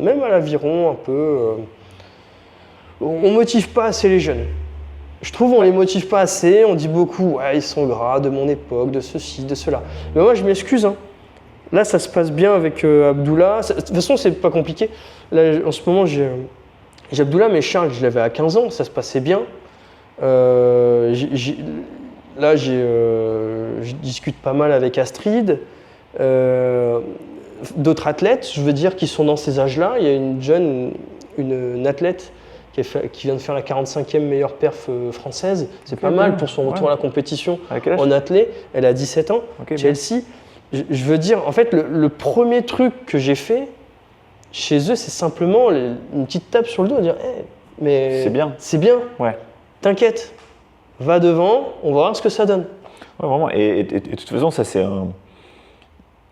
même à l'aviron un peu. On motive pas assez les jeunes. Je trouve qu'on les motive pas assez, on dit beaucoup ils sont gras, de mon époque, de ceci, de cela. Mais moi je m'excuse. Hein. Là ça se passe bien avec Abdullah. De toute façon c'est pas compliqué. Là, en ce moment j'ai Abdullah, mais Charles je l'avais à 15 ans, ça se passait bien. Je discute pas mal avec Astrid. D'autres athlètes, je veux dire, qui sont dans ces âges-là. Il y a une athlète qui vient de faire la 45e meilleure perf française. C'est pas mal pour son retour à la compétition en athlète. Elle a 17 ans, Chelsea. Je veux dire, en fait, le premier truc que j'ai fait chez eux, c'est simplement une petite tape sur le dos et dire mais c'est bien. Ouais. T'inquiète, va devant, on va voir ce que ça donne. Ouais, vraiment. Et de toute façon, ça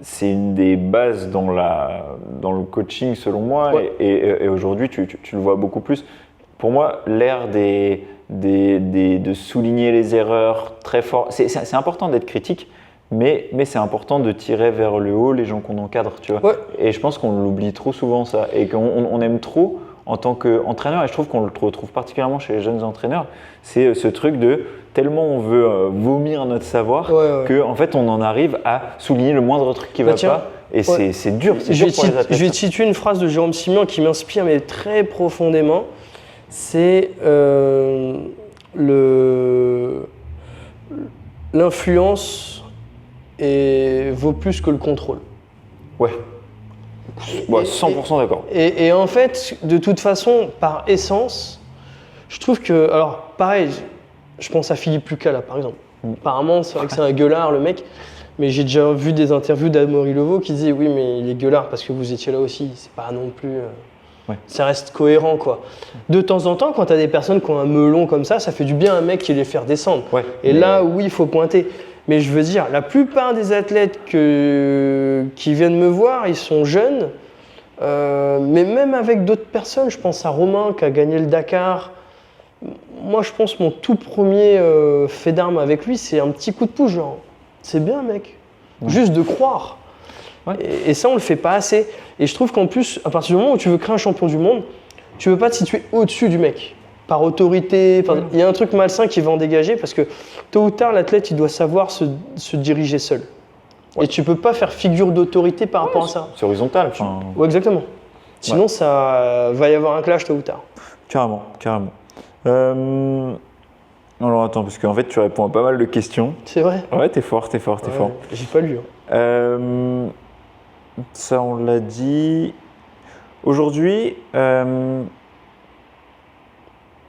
c'est une des bases dans le coaching selon moi. Ouais. Et aujourd'hui, tu le vois beaucoup plus. Pour moi, l'ère de souligner les erreurs très fort, c'est important d'être critique, mais c'est important de tirer vers le haut les gens qu'on encadre, tu vois. Ouais. Et je pense qu'on l'oublie trop souvent ça, et qu'on aime trop en tant qu'entraîneur, et je trouve qu'on le retrouve particulièrement chez les jeunes entraîneurs, c'est ce truc de tellement on veut vomir notre savoir qu'en fait on en arrive à souligner le moindre truc qui va pas. Et c'est dur, c'est dur pour les athlètes. Je vais te citer une phrase de Jérôme Simian qui m'inspire mais très profondément. C'est l'influence vaut plus que le contrôle. Ouais. 100% d'accord. Et en fait, de toute façon, par essence, je trouve que, alors pareil, je pense à Philippe Lucas là, par exemple. Apparemment, c'est vrai que c'est un gueulard le mec, mais j'ai déjà vu des interviews d'Amaury Levaux qui disaient oui, mais il est gueulard parce que vous étiez là aussi. C'est pas non plus. Ça reste cohérent quoi. De temps en temps, quand tu as des personnes qui ont un melon comme ça fait du bien à un mec qui les faire descendre. Et là, oui, il faut pointer. Mais je veux dire, la plupart des athlètes qui viennent me voir, ils sont jeunes. Mais même avec d'autres personnes, je pense à Romain qui a gagné le Dakar. Moi, je pense mon tout premier fait d'armes avec lui, c'est un petit coup de pouce, genre, c'est bien, mec. Juste de croire. Et ça, on le fait pas assez. Et je trouve qu'en plus, à partir du moment où tu veux créer un champion du monde, tu veux pas te situer au-dessus du mec. Par autorité, il y a un truc malsain qui va en dégager parce que tôt ou tard, l'athlète, il doit savoir se diriger seul. Et tu peux pas faire figure d'autorité par rapport à ça. C'est horizontal. Ouais, exactement. Sinon, ça va y avoir un clash tôt ou tard. Carrément. Alors attends, parce qu'en fait, tu réponds à pas mal de questions. C'est vrai. Ouais, t'es fort. J'ai pas lu. Ça, on l'a dit. Aujourd'hui,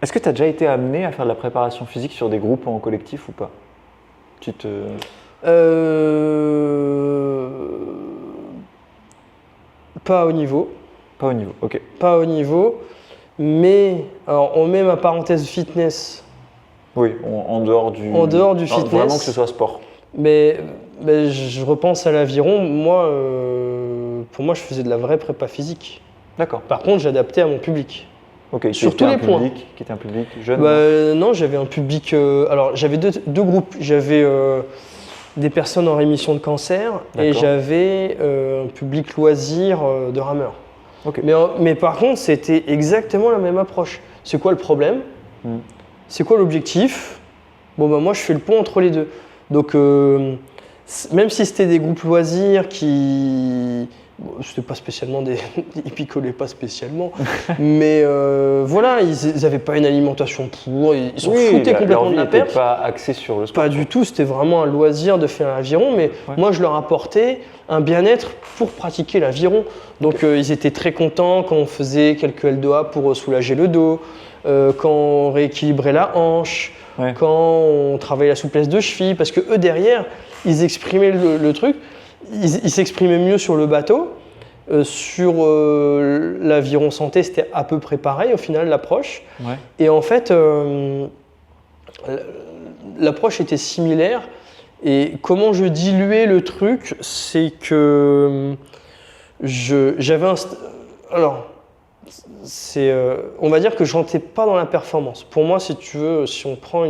est-ce que tu as déjà été amené à faire de la préparation physique sur des groupes en collectif ou pas? Pas au niveau. Pas au niveau, ok. Pas au niveau, mais alors on met ma parenthèse fitness. Oui, en dehors du. En dehors du fitness. Vraiment que ce soit sport. Mais je repense à l'aviron. Moi, pour moi, je faisais de la vraie prépa physique. D'accord. Par contre, j'adaptais à mon public. Ok. Sur tous les points. Qui était un public jeune. Non, j'avais un public. Alors, j'avais deux groupes. J'avais des personnes en rémission de cancer et j'avais un public loisir de rameurs. Okay. Mais par contre, c'était exactement la même approche. C'est quoi le problème? C'est quoi l'objectif? Moi, je fais le pont entre les deux. Donc, même si c'était des groupes loisirs qui... c'était pas spécialement des... ils picolaient pas spécialement. Mais voilà, ils n'avaient pas une alimentation pour... Ils s'en foutaient complètement de la perf. Pas axé sur le sport. Pas du tout, c'était vraiment un loisir de faire l'aviron. Mais moi, je leur apportais un bien-être pour pratiquer l'aviron. Donc, ils étaient très contents quand on faisait quelques LDOA pour soulager le dos, quand on rééquilibrait la hanche, quand on travaillait la souplesse de cheville. Parce que eux, derrière, ils exprimaient le truc. Ils s'exprimaient mieux sur le bateau. Sur l'aviron santé, c'était à peu près pareil au final, l'approche. Et en fait, l'approche était similaire. Et comment je diluais le truc, c'est que j'avais un... Alors, on va dire que je rentrais pas dans la performance. Pour moi, si tu veux, si on prend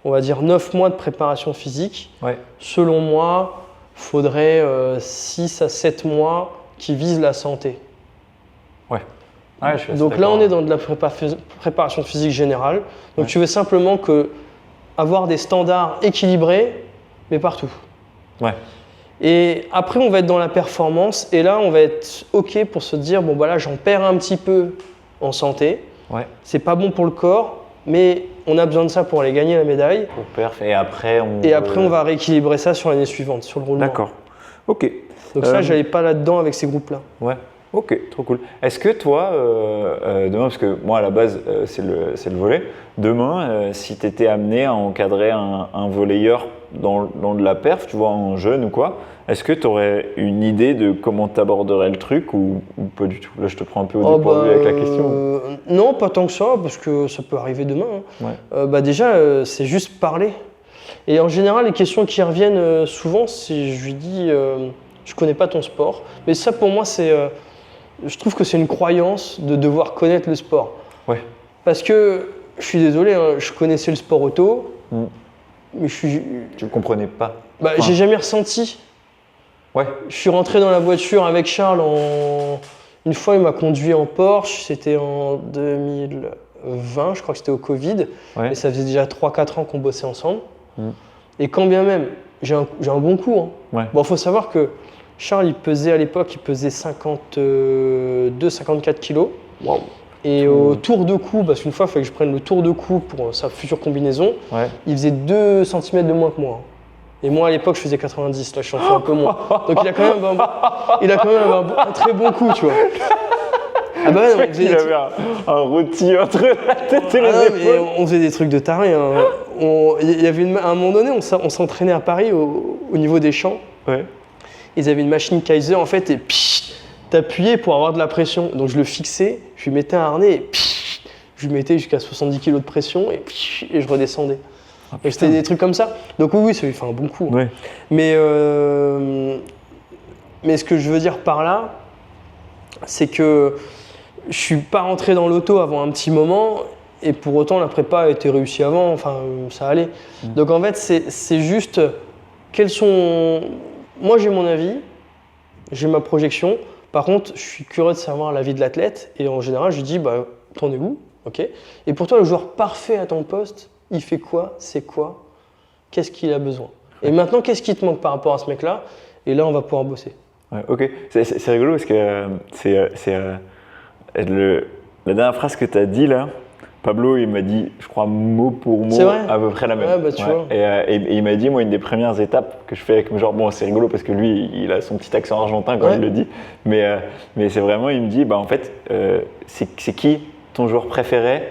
on va dire 9 mois de préparation physique, selon moi, il faudrait 6 à 7 mois qui visent la santé. Donc là, on est dans de la préparation physique générale. Donc tu veux simplement avoir des standards équilibrés, mais partout. Et après, on va être dans la performance. Et là, on va être OK pour se dire, là, j'en perds un petit peu en santé. C'est pas bon pour le corps, mais on a besoin de ça pour aller gagner la médaille. Pour perf. Et après, on va rééquilibrer ça sur l'année suivante, sur le roulement. D'accord. OK. Donc ça, j'allais pas là-dedans avec ces groupes-là. Ok, trop cool. Est-ce que toi, demain, parce que moi à la base c'est le volley, demain si tu étais amené à encadrer un volleyeur dans de la perf, tu vois, en jeune ou quoi, est-ce que tu aurais une idée de comment tu aborderais le truc ou pas du tout? Là je te prends un peu au dépourvu avec la question. Non, pas tant que ça, parce que ça peut arriver demain. Déjà, c'est juste parler. Et en général, les questions qui reviennent souvent, c'est je lui dis je connais pas ton sport. Mais ça pour moi c'est... je trouve que c'est une croyance de devoir connaître le sport. Parce que, je suis désolé, je connaissais le sport auto, mais tu ne comprenais pas? J'ai jamais ressenti. Je suis rentré dans la voiture avec Charles, une fois il m'a conduit en Porsche, c'était en 2020, je crois que c'était au Covid, et ça faisait déjà 3-4 ans qu'on bossait ensemble. Et quand bien même, j'ai un bon coup. Faut savoir que Charles, à l'époque, il pesait 52-54 kilos. Et au tour de cou, parce qu'une fois, il fallait que je prenne le tour de cou pour sa future combinaison, il faisait 2 cm de moins que moi. Et moi, à l'époque, je faisais 90. Là, je suis en fais un peu moins. Donc, il a quand même un très bon coup, tu vois. Ah bah ouais, Il avait un rôti entre la tête et les épaules. on faisait des trucs de taré. Hein. Il y avait à un moment donné, on s'entraînait à Paris au niveau des champs. Ouais. Ils avaient une machine Kaiser en fait et t'appuyais pour avoir de la pression. Donc je le fixais, je lui mettais un harnais et je lui mettais jusqu'à 70 kg de pression et je redescendais. Et c'était des trucs comme ça. Donc oui, ça lui fait un bon coup. Ouais. Mais ce que je veux dire par là, c'est que je suis pas rentré dans l'auto avant un petit moment et pour autant la prépa a été réussie avant, enfin ça allait. Donc en fait c'est juste quels sont... Moi j'ai mon avis, j'ai ma projection, par contre je suis curieux de savoir l'avis de l'athlète et en général je lui dis bah t'en es où, ok. Et pour toi le joueur parfait à ton poste, il fait quoi, c'est quoi, qu'est-ce qu'il a besoin. Et maintenant qu'est-ce qui te manque par rapport à ce mec là, et là on va pouvoir bosser. Ouais, ok, c'est rigolo parce que la dernière phrase que tu as dit là, Pablo, il m'a dit, je crois mot pour mot, à peu près la même. Ouais, bah, tu vois. Et il m'a dit, moi, une des premières étapes que je fais avec, genre, bon, c'est rigolo parce que lui, il a son petit accent argentin quand il le dit, mais c'est vraiment, il me dit, bah en fait, c'est qui ton joueur préféré,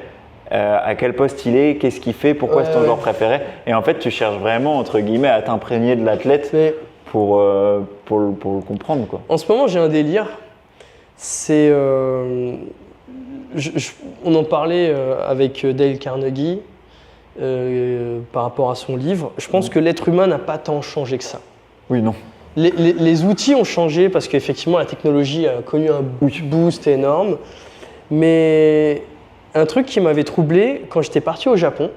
à quel poste il est, qu'est-ce qu'il fait, pourquoi c'est ton joueur préféré, et en fait, tu cherches vraiment, entre guillemets, à t'imprégner de l'athlète pour le comprendre, quoi. En ce moment, j'ai un délire, c'est... on en parlait avec Dale Carnegie par rapport à son livre. Je pense que l'être humain n'a pas tant changé que ça. Oui, non. Les outils ont changé parce qu'effectivement la technologie a connu un boost énorme. Mais un truc qui m'avait troublé quand j'étais parti au Japon,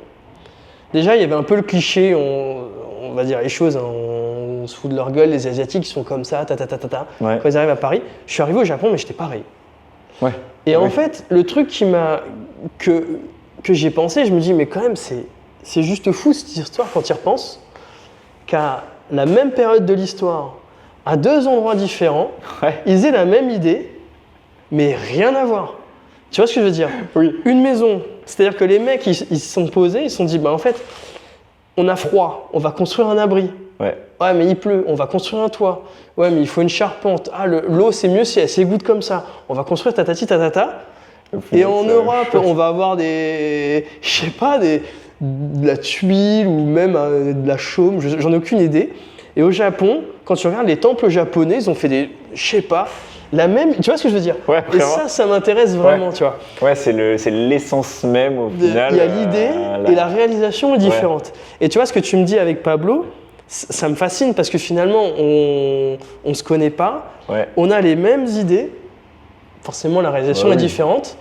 déjà il y avait un peu le cliché, on va dire les choses, hein, on se fout de leur gueule, les Asiatiques ils sont comme ça, Ouais. Quand ils arrivent à Paris, je suis arrivé au Japon mais j'étais pareil. Ouais. Et en fait, le truc que j'ai pensé, je me dis, mais quand même, c'est juste fou cette histoire quand tu y repenses, qu'à la même période de l'histoire, à deux endroits différents, ils aient la même idée, mais rien à voir. Tu vois ce que je veux dire? Oui. Une maison, c'est-à-dire que les mecs, ils se sont posés, ils se sont dit, bah en fait, on a froid, on va construire un abri. Ouais, mais il pleut, on va construire un toit. Ouais, mais il faut une charpente. Ah, l'eau, c'est mieux si elle s'égoutte comme ça. On va construire tatati tatata. Et en Europe, on va avoir de la tuile ou même de la chaume, j'en ai aucune idée. Et au Japon, quand tu regardes les temples japonais, ils ont fait la même, tu vois ce que je veux dire? Ouais, et ça m'intéresse vraiment, tu vois. Ouais, c'est l'essence même au final. Il y a l'idée et la réalisation est différente. Et tu vois ce que tu me dis avec Pablo, ça me fascine parce que finalement, on ne se connaît pas, on a les mêmes idées, forcément la réalisation est différente,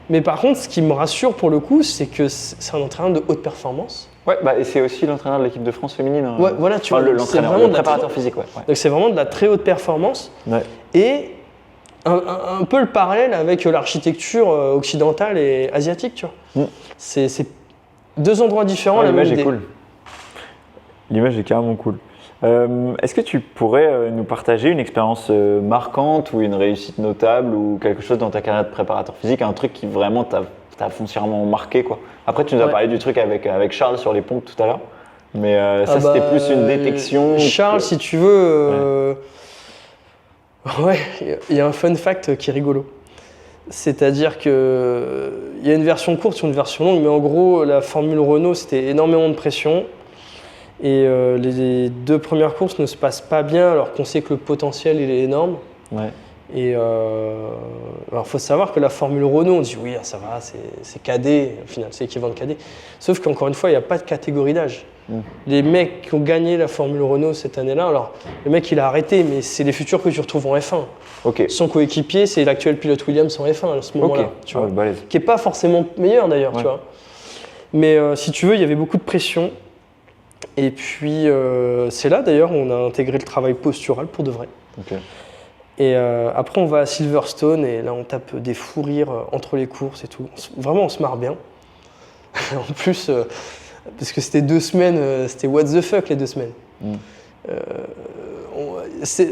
mais par contre, ce qui me rassure pour le coup, c'est que c'est un entraîneur de haute performance. Ouais, bah, et c'est aussi l'entraîneur de l'équipe de France féminine. Ouais, voilà, tu vois. L'entraîneur, le préparateur physique, Donc c'est vraiment de la très haute performance. Et un peu le parallèle avec l'architecture occidentale et asiatique, tu vois. C'est deux endroits différents, la même idée. L'image est cool. L'image est carrément cool. Est-ce que tu pourrais nous partager une expérience marquante ou une réussite notable ou quelque chose dans ta carrière de préparateur physique, un truc qui vraiment t'a foncièrement marqué, quoi. Après, tu nous as parlé du truc avec Charles sur les pompes tout à l'heure, mais c'était plus une détection. Charles, si tu veux, il y a un fun fact qui est rigolo. C'est-à-dire qu'il y a une version courte et une version longue, mais en gros, la Formule Renault, c'était énormément de pression. Et les deux premières courses ne se passent pas bien alors qu'on sait que le potentiel il est énorme. Et alors il faut savoir que la Formule Renault, on dit oui ça va, c'est cadet, au final c'est équivalent de cadet. Sauf qu'encore une fois il n'y a pas de catégorie d'âge. Les mecs qui ont gagné la Formule Renault cette année-là, alors le mec il a arrêté mais c'est les futurs que tu retrouves en F1. Son coéquipier c'est l'actuel pilote Williams en F1 à ce moment-là, tu vois, qui n'est pas forcément meilleur d'ailleurs, tu vois. Mais si tu veux il y avait beaucoup de pression. Et puis, c'est là d'ailleurs où on a intégré le travail postural pour de vrai. Et après, on va à Silverstone et là, on tape des fous rires entre les courses et tout. Vraiment, on se marre bien. En plus, parce que c'était 2 semaines, c'était what the fuck les 2 semaines.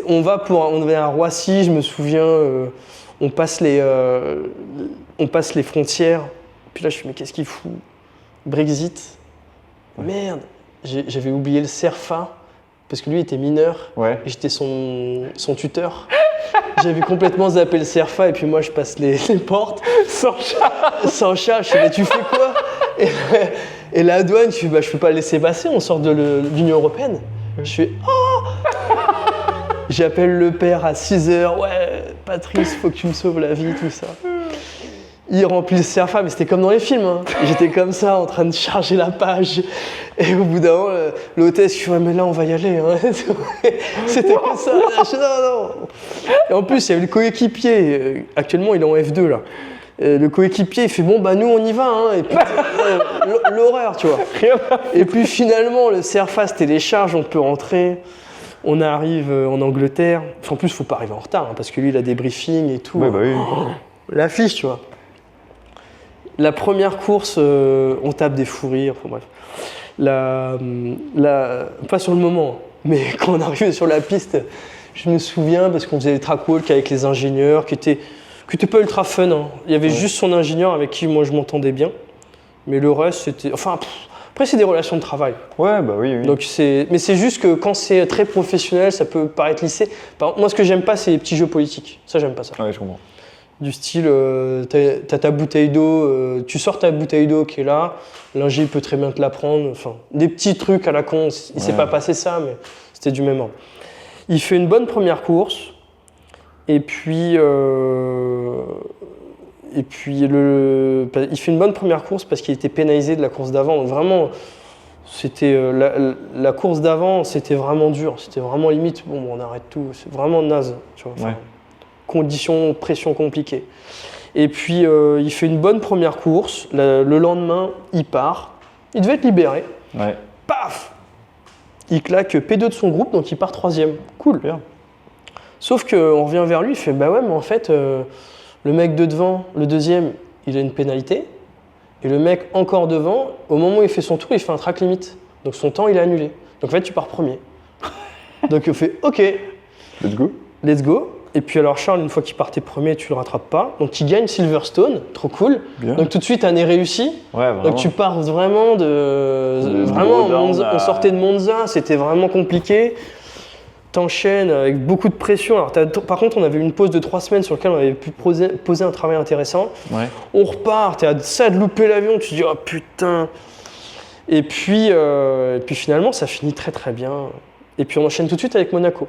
On va à Roissy, je me souviens, on passe les frontières. Puis là, je me suis dit, mais qu'est-ce qu'il fout? Brexit. Merde. J'avais oublié le CERFA, parce que lui était mineur Ouais. et j'étais son tuteur. J'avais complètement zappé le CERFA et puis moi je passe les portes Sans chat. sans chat. Je fais, mais tu fais quoi? Et la douane, je fais, bah, je peux pas le laisser passer, on sort de l'Union Européenne. Je fais, oh! J'appelle le père à 6h, ouais, Patrice, faut que tu me sauves la vie, tout ça. Il remplit le CERFA, mais c'était comme dans les films. Hein. J'étais comme ça, en train de charger la page. Et au bout d'un moment, l'hôtesse, je fais, ouais, mais là, on va y aller. Hein. C'était comme ça. Je fais, non. Et en plus, il y avait le coéquipier. Actuellement, il est en F2, là. Le coéquipier, il fait, bon, bah, nous, on y va. Hein. Et puis, l'horreur, tu vois. Et puis, finalement, le CERFA se télécharge, on peut rentrer. On arrive en Angleterre. Enfin, en plus, il ne faut pas arriver en retard, hein, parce que lui, il a des briefings et tout. Ouais, bah oui. L'affiche, tu vois. La première course, on tape des fous rires, enfin bref. Pas sur le moment, mais quand on arrive sur la piste, je me souviens, parce qu'on faisait les track walks avec les ingénieurs, qui étaient pas ultra fun. Hein. Il y avait juste son ingénieur avec qui moi je m'entendais bien, mais le reste c'était... Enfin, après c'est des relations de travail. Ouais, bah oui. Donc mais c'est juste que quand c'est très professionnel, ça peut paraître lissé. Par exemple, moi ce que j'aime pas, c'est les petits jeux politiques. Ça, j'aime pas ça. Ouais, je comprends. Du style, t'as ta bouteille d'eau, tu sors ta bouteille d'eau qui est là, l'ingé peut très bien te la prendre, enfin, des petits trucs à la con, il s'est pas passé ça, mais c'était du même ordre. Il fait une bonne première course, et puis il fait une bonne première course parce qu'il était pénalisé de la course d'avant, donc vraiment, c'était la course d'avant, c'était vraiment dur, c'était vraiment limite, bon, on arrête tout, c'est vraiment naze, tu vois. Ouais. Conditions, pression compliquée. Et puis il fait une bonne première course. Le lendemain, il part. Il devait être libéré. Ouais. Paf! Il claque P2 de son groupe, donc il part 3e. Cool. Bien. Sauf qu'on revient vers lui, il fait bah ouais, mais en fait, le mec de devant, le deuxième, il a une pénalité. Et le mec encore devant, au moment où il fait son tour, il fait un track limit. Donc son temps, il est annulé. Donc en fait, tu pars premier. Donc il fait OK. Let's go. Let's go. Et puis alors Charles, une fois qu'il partait premier, tu le rattrapes pas. Donc il gagne Silverstone, trop cool. Bien. Donc tout de suite, année réussie. Ouais, vraiment. Donc tu pars vraiment on sortait de Monza, c'était vraiment compliqué. T'enchaînes avec beaucoup de pression. Alors par contre, on avait une pause de 3 semaines sur laquelle on avait pu poser un travail intéressant. Ouais. On repart, t'es à ça de louper l'avion, tu te dis oh putain. Et puis finalement, ça finit très très bien. Et puis on enchaîne tout de suite avec Monaco.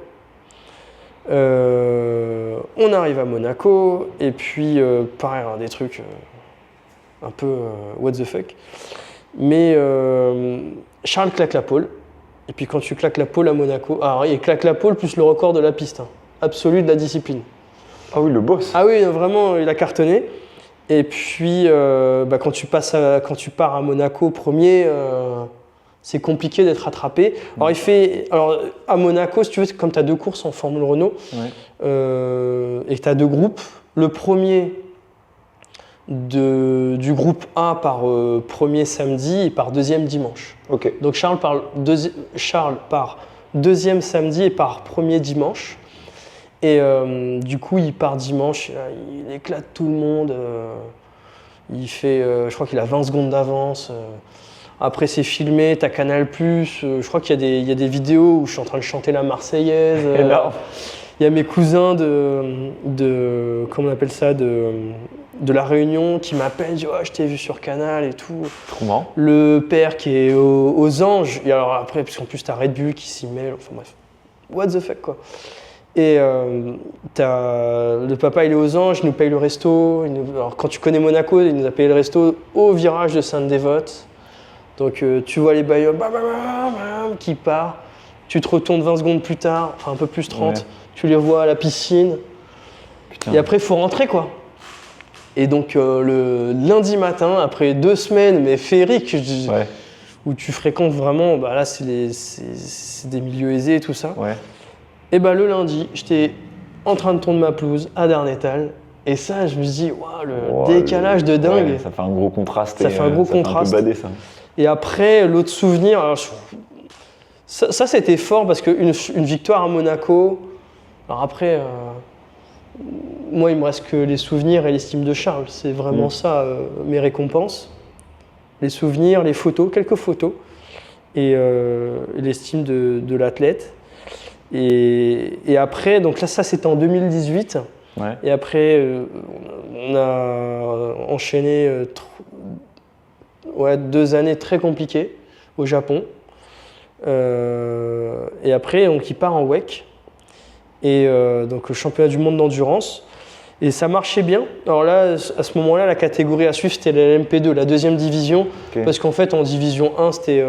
On arrive à Monaco et puis pareil, des trucs un peu what the fuck, mais Charles claque la pole et puis quand tu claques la pole à Monaco, alors il claque la pole plus le record de la piste, hein, absolu de la discipline. Ah oui, le boss. Ah oui, vraiment, il a cartonné. Et puis quand tu pars à Monaco premier, c'est compliqué d'être rattrapé. Alors, à Monaco, si tu veux, comme tu as 2 courses en Formule Renault, et que tu as 2 groupes, le premier du groupe A part premier samedi et part deuxième dimanche. Ok. Donc Charles part deuxième samedi et part premier dimanche. Et du coup, il part dimanche, il éclate tout le monde. Il fait, je crois qu'il a 20 secondes d'avance. Après, c'est filmé, t'as Canal+. Je crois qu'il y a des vidéos où je suis en train de chanter la Marseillaise. Il y a mes cousins de comment on appelle ça, de La Réunion qui m'appellent, disent oh, je t'ai vu sur Canal et tout. Trop marrant. Le père qui est aux Anges. Et alors après, parce qu'en plus, t'as Red Bull qui s'y mêle. Enfin bref, what the fuck quoi. Et le papa, il est aux Anges, il nous paye le resto. Alors quand tu connais Monaco, il nous a payé le resto au virage de Sainte-Dévote. Donc tu vois les bagnoles qui partent, tu te retournes 20 secondes plus tard, enfin un peu plus 30, ouais. Tu les vois à la piscine, putain. Et après il faut rentrer quoi. Et donc le lundi matin, après 2 semaines mais féeriques, ouais. Où tu fréquentes vraiment, bah là c'est des milieux aisés et tout ça, ouais. Et bah le lundi, j'étais en train de tourner ma pelouse à Darnétal. Et ça, je me dis, wow, le décalage de dingue. Ouais, ça fait un gros contraste. Ça fait un gros contraste. Fait un peu badé, ça. Et après, l'autre souvenir, alors, ça c'était fort parce qu'une victoire à Monaco, alors après, moi il me reste que les souvenirs et l'estime de Charles, c'est vraiment ça mes récompenses. Les souvenirs, les photos, quelques photos. et l'estime de l'athlète. Et après, donc là, ça c'était en 2018. Ouais. Et après, on a enchaîné 2 années très compliquées au Japon. Et après, donc, il part en WEC. Et donc le championnat du monde d'endurance. Et ça marchait bien. Alors là, à ce moment-là, la catégorie à suivre, c'était la LMP2, la deuxième division. Okay. Parce qu'en fait, en division 1, c'était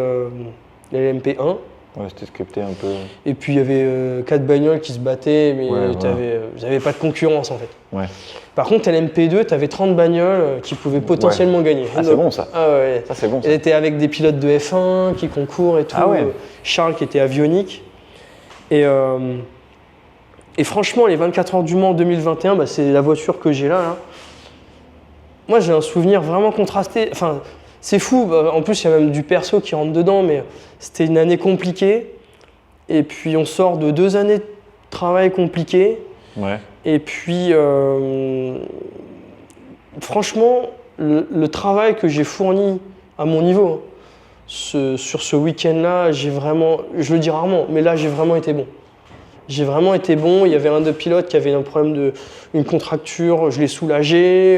la LMP1. Ouais, c'était scripté un peu. Et puis il y avait 4 bagnoles qui se battaient, mais vous n'avez pas de concurrence en fait. Ouais. Par contre, à l'MP2, tu avais 30 bagnoles qui pouvaient potentiellement gagner. Ah, c'est bon ça. Ah ouais. Ça, c'est bon. Ça. Elle était avec des pilotes de F1 qui concourent et tout. Ah ouais. Charles qui était avionique. Et franchement, les 24 heures du Mans en 2021, bah, c'est la voiture que j'ai là. Moi, j'ai un souvenir vraiment contrasté. Enfin, c'est fou. En plus, il y a même du perso qui rentre dedans, mais c'était une année compliquée. Et puis, on sort de 2 années de travail compliquées. Ouais. Et puis, franchement, le travail que j'ai fourni à mon niveau sur ce week-end-là, je le dis rarement, mais là, j'ai vraiment été bon. J'ai vraiment été bon. Il y avait un de pilotes qui avait un problème une contracture, je l'ai soulagé.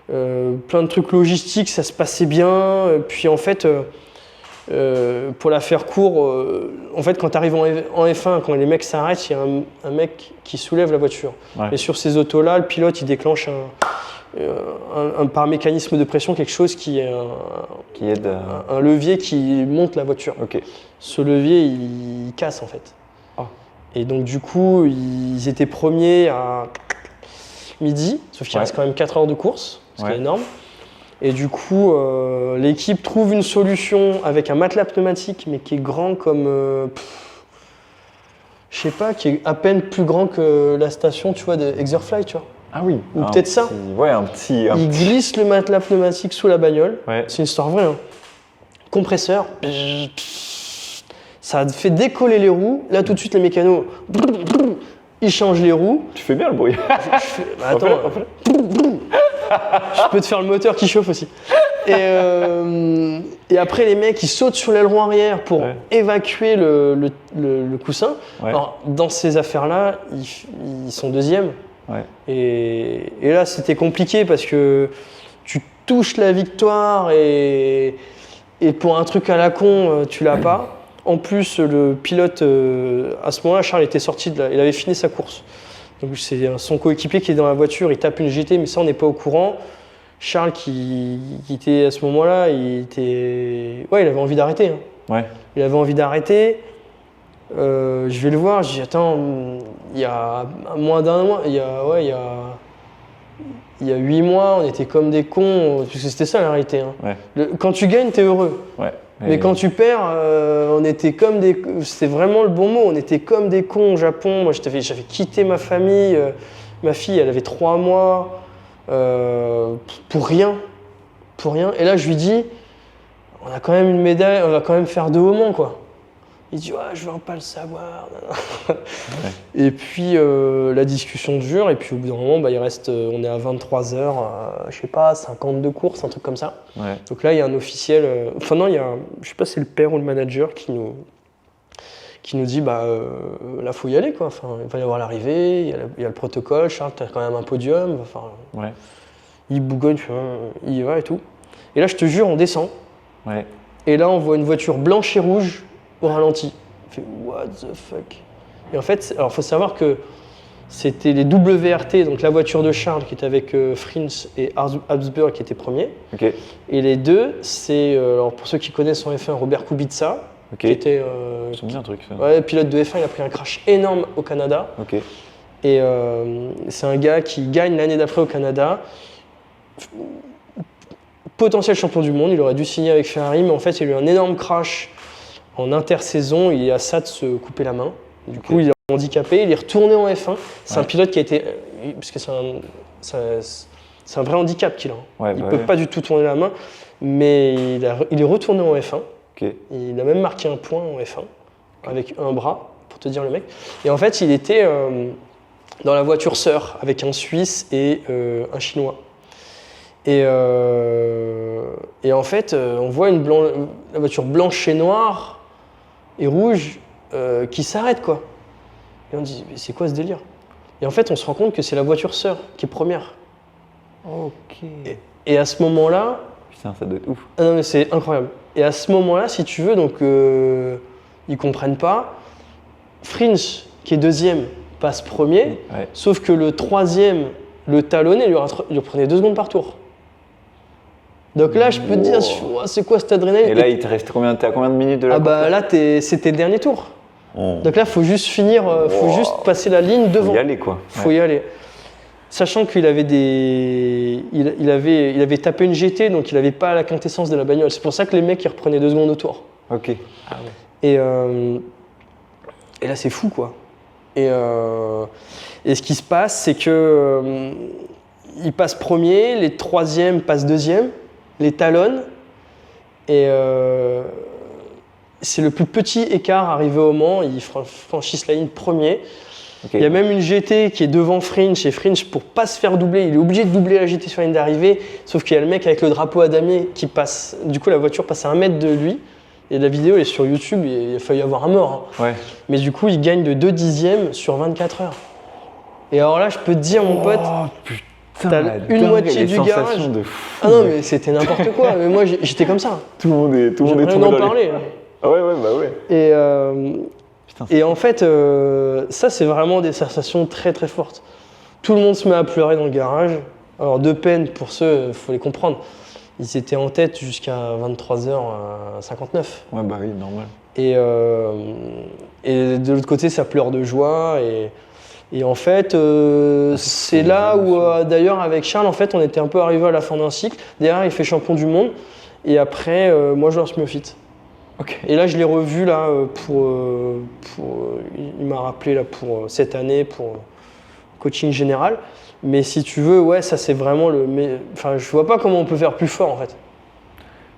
Plein de trucs logistiques, ça se passait bien. Puis en fait, pour la faire court, en fait, quand tu arrives en F1, quand les mecs s'arrêtent, il y a un mec qui soulève la voiture. Ouais. Et sur ces autos-là, le pilote, il déclenche par mécanisme de pression quelque chose qui aide un levier qui monte la voiture. Okay. Ce levier, il casse en fait. Et donc du coup, ils étaient premiers à midi, sauf qu'il reste quand même 4 heures de course, ce qui est énorme. Et du coup, l'équipe trouve une solution avec un matelas pneumatique, mais qui est grand comme, je sais pas, qui est à peine plus grand que la station, tu vois, d'Exerfly, tu vois. Ah oui. Ou peut-être ça. Ouais, un petit. Il glisse le matelas pneumatique sous la bagnole. Ouais. C'est une histoire vraie. Hein. Compresseur. Ça fait décoller les roues. Là, tout de suite, les mécanos, ils changent les roues. Tu fais bien le bruit. Attends, je peux te faire le moteur qui chauffe aussi. Et après, les mecs, ils sautent sur l'aileron arrière pour évacuer le coussin. Ouais. Alors, dans ces affaires-là, ils sont deuxièmes. Ouais. Et là, c'était compliqué parce que tu touches la victoire et pour un truc à la con, tu l'as pas. En plus, le pilote, à ce moment-là, Charles était sorti il avait fini sa course. Donc c'est son coéquipier qui est dans la voiture, il tape une GT, mais ça, on n'est pas au courant. Charles, qui était à ce moment-là, il avait envie d'arrêter. Hein. Ouais. Il avait envie d'arrêter. Je vais le voir, je dis attends, il y a moins d'un mois, il y a 8 mois, on était comme des cons, parce que c'était ça la réalité. Hein. Ouais. Quand tu gagnes, t'es heureux. Ouais. Mais quand tu perds, on était comme des... C'était vraiment le bon mot, on était comme des cons au Japon. Moi, j'avais quitté ma famille, ma fille, elle avait 3 mois, pour rien. Et là, je lui dis, on a quand même une médaille, on va quand même faire 2 au Mans, quoi. Il dit, je veux pas le savoir. Ouais. Et puis, la discussion dure, et puis au bout d'un moment, il reste, on est à 23 heures, je sais pas, 52 courses, un truc comme ça. Ouais. Donc là, il y a un officiel, il y a, je sais pas si c'est le père ou le manager qui nous dit, là, faut y aller, quoi. Enfin, il va y avoir l'arrivée, il y a le protocole, Charles, t'as quand même un podium. Enfin, ouais. Il bougonne, il y va et tout. Et là, je te jure, on descend. Ouais. Et là, on voit une voiture blanche et rouge au ralenti. On fait what the fuck. Et en fait, alors faut savoir que c'était les WRT, donc la voiture de Charles qui était avec Frins et Habsburg qui était premier. Okay. Et les deux, c'est, alors pour ceux qui connaissent en F1, Robert Kubica, qui était bien un truc, ça. Ouais, pilote de F1, il a pris un crash énorme au Canada. Okay. Et c'est un gars qui gagne l'année d'après au Canada. Potentiel champion du monde, il aurait dû signer avec Ferrari, mais en fait, il y a eu un énorme crash en intersaison, il est à ça de se couper la main. Du coup, il est handicapé, il est retourné en F1. C'est un pilote qui a été... Parce que c'est un vrai handicap qu'il a. Ouais, il ne peut pas du tout tourner la main, mais il est retourné en F1. Okay. Il a même marqué un point en F1, avec un bras, pour te dire le mec. Et en fait, il était dans la voiture sœur, avec un Suisse et un Chinois. Et en fait, on voit la voiture blanche et noire et rouge qui s'arrête, quoi. Et on dit, mais c'est quoi ce délire? Et en fait, on se rend compte que c'est la voiture sœur qui est première. Ok. Et à ce moment-là... Putain, ça doit être ouf. Ah non, mais c'est incroyable. Et à ce moment-là, si tu veux, donc ils comprennent pas. Fringe, qui est deuxième, passe premier, Ouais. sauf que le troisième, le talonné, lui prenait 2 secondes par tour. Donc là, je peux te dire, Wow. c'est quoi cette adrénaline? Et là, il te reste combien? T'es à combien de minutes de la Ah course, bah là, c'était le dernier tour. Oh. Donc là, faut juste finir, faut Wow. juste passer la ligne devant. Faut y aller, quoi. Faut y aller. Sachant qu'il avait il avait tapé une GT, donc il n'avait pas la quintessence de la bagnole. C'est pour ça que les mecs, ils reprenaient 2 secondes au tour. Ok. Ah ouais. Et là, c'est fou, quoi. Et ce qui se passe, c'est que il passe premier, les troisièmes passent deuxième, les talonnent, et c'est le plus petit écart arrivé au Mans. Ils franchissent la ligne premier. Ok. Il y a même une GT qui est devant Fringe, et Fringe, pour pas se faire doubler, il est obligé de doubler la GT sur la ligne d'arrivée, sauf qu'il y a le mec avec le drapeau à damier qui passe. Du coup, la voiture passe à 1 mètre de lui, et la vidéo elle est sur YouTube, et il a failli avoir un mort. Hein. Ouais. Mais du coup, il gagne de 2 dixièmes sur 24 heures. Et alors là, je peux te dire, mon pote, Oh putain, t'as la une dingue, moitié les du sensations garage. de fou, ah non, mec. mais c'était n'importe quoi. Mais moi, j'étais comme ça. Tout le monde est J'ai rien tombé d'en dans les- parler. Ah ouais, bah ouais. Putain, Et en fait, ça, c'est vraiment des sensations très très fortes. Tout le monde se met à pleurer dans le garage. Alors, de peine pour ceux, il faut les comprendre. Ils étaient en tête jusqu'à 23h59. Ouais, bah oui, normal. Et de l'autre côté, ça pleure de joie. Et en fait, c'est là où, d'ailleurs, avec Charles, en fait, on était un peu arrivé à la fin d'un cycle. Derrière, il fait champion du monde. Et après, moi, je lance Mofit. Ok. Et là, je l'ai revu là, il m'a rappelé là, pour cette année, pour coaching général. Mais si tu veux, ouais, ça c'est vraiment enfin, je vois pas comment on peut faire plus fort en fait.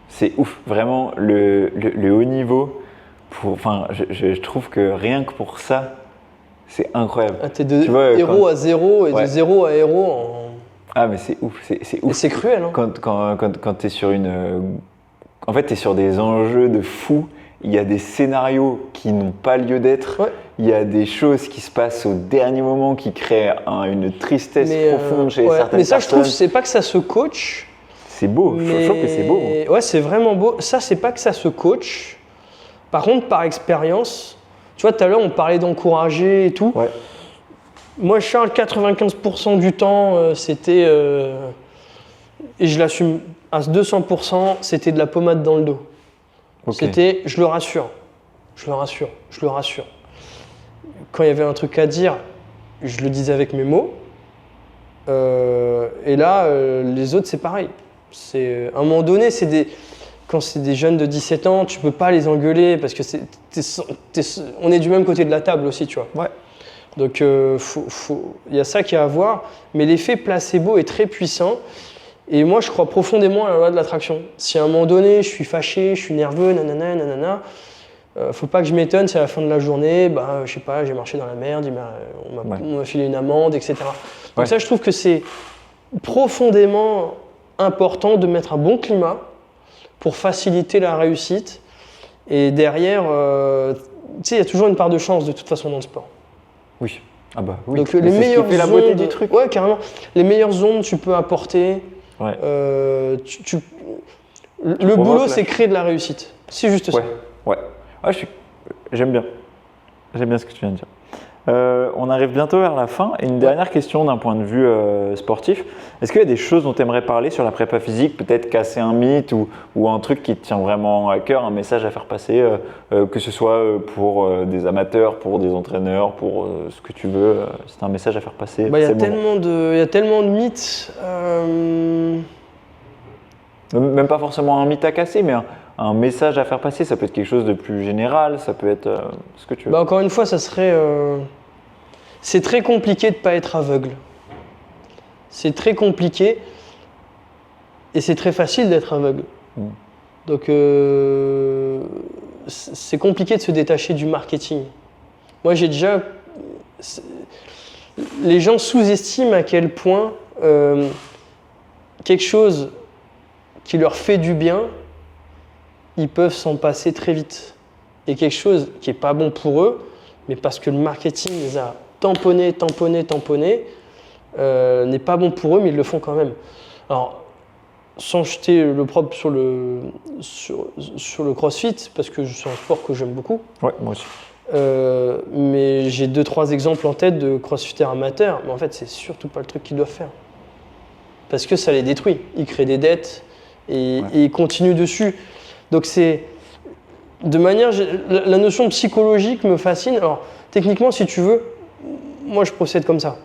C'est ouf, vraiment, le haut niveau. Enfin, je trouve que rien que pour ça, c'est incroyable. Ah, t'es de Tu vois, héros à zéro et Ouais. de zéro à héros. Ah, mais c'est ouf, c'est Et ouf. c'est cruel. Hein. Quand tu es sur une. En fait, tu es sur des enjeux de fou. Il y a des scénarios qui n'ont pas lieu d'être. Ouais. Il y a des choses qui se passent au dernier moment qui créent une tristesse profonde chez ouais. certaines Mais ça, je trouve, personnes. c'est pas que ça se coach. C'est beau, je trouve que c'est beau. Ouais, c'est vraiment beau. Ça, c'est pas que ça se coach. Par contre, par expérience, tu vois, tout à l'heure, on parlait d'encourager et tout. Ouais. Moi, Charles, 95% du temps, c'était, et je l'assume à 200%, c'était de la pommade dans le dos. Ok. C'était, je le rassure. Quand il y avait un truc à dire, je le disais avec mes mots. Et là, les autres, c'est pareil. À un moment donné, quand c'est des jeunes de 17 ans, tu peux pas les engueuler parce que on est du même côté de la table aussi, tu vois. Ouais. Donc, il y a ça qui est à voir. Mais l'effet placebo est très puissant. Et moi, je crois profondément à la loi de l'attraction. Si à un moment donné, je suis fâché, je suis nerveux, nanana, faut pas que je m'étonne si à la fin de la journée, je sais pas, j'ai marché dans la merde, on m'a filé une amende, etc. Donc Ouais. ça, je trouve que c'est profondément important de mettre un bon climat pour faciliter la réussite. Et derrière, tu sais, il y a toujours une part de chance de toute façon dans le sport. Oui. Ah bah oui. Donc Mais les c'est ce qui meilleures fait la beauté ondes, du truc. ouais, carrément. Les meilleures ondes, tu peux apporter. Ouais. Le provoques boulot, la- c'est créer de la réussite. C'est juste ça. Ouais. Ouais. Ouais, j'aime bien. J'aime bien ce que tu viens de dire. On arrive bientôt vers la fin. Et une dernière question d'un point de vue sportif. Est-ce qu'il y a des choses dont tu aimerais parler sur la prépa physique, peut-être casser un mythe ou un truc qui te tient vraiment à cœur, un message à faire passer, que ce soit pour des amateurs, pour des entraîneurs, pour ce que tu veux. C'est un message à faire passer. Il y a c'est le moment. il y a tellement de mythes. Même pas forcément un mythe à casser, mais un message à faire passer. Ça peut être quelque chose de plus général, ça peut être ce que tu veux. Encore une fois, ça serait. C'est très compliqué de ne pas être aveugle. C'est très compliqué et c'est très facile d'être aveugle. Donc, c'est compliqué de se détacher du marketing. Moi, les gens sous-estiment à quel point quelque chose qui leur fait du bien, ils peuvent s'en passer très vite. Et quelque chose qui n'est pas bon pour eux, mais parce que le marketing les a tamponnés, n'est pas bon pour eux, mais ils le font quand même. Alors, sans jeter l'opprobre sur le CrossFit, parce que c'est un sport que j'aime beaucoup. Ouais, moi aussi. Mais j'ai 2-3 exemples en tête de crossfitters amateurs, mais en fait, c'est surtout pas le truc qu'ils doivent faire. Parce que ça les détruit. Ils créent des dettes et ils continuent dessus. Donc, c'est. De manière. La notion psychologique me fascine. Alors, techniquement, si tu veux, moi, je procède comme ça.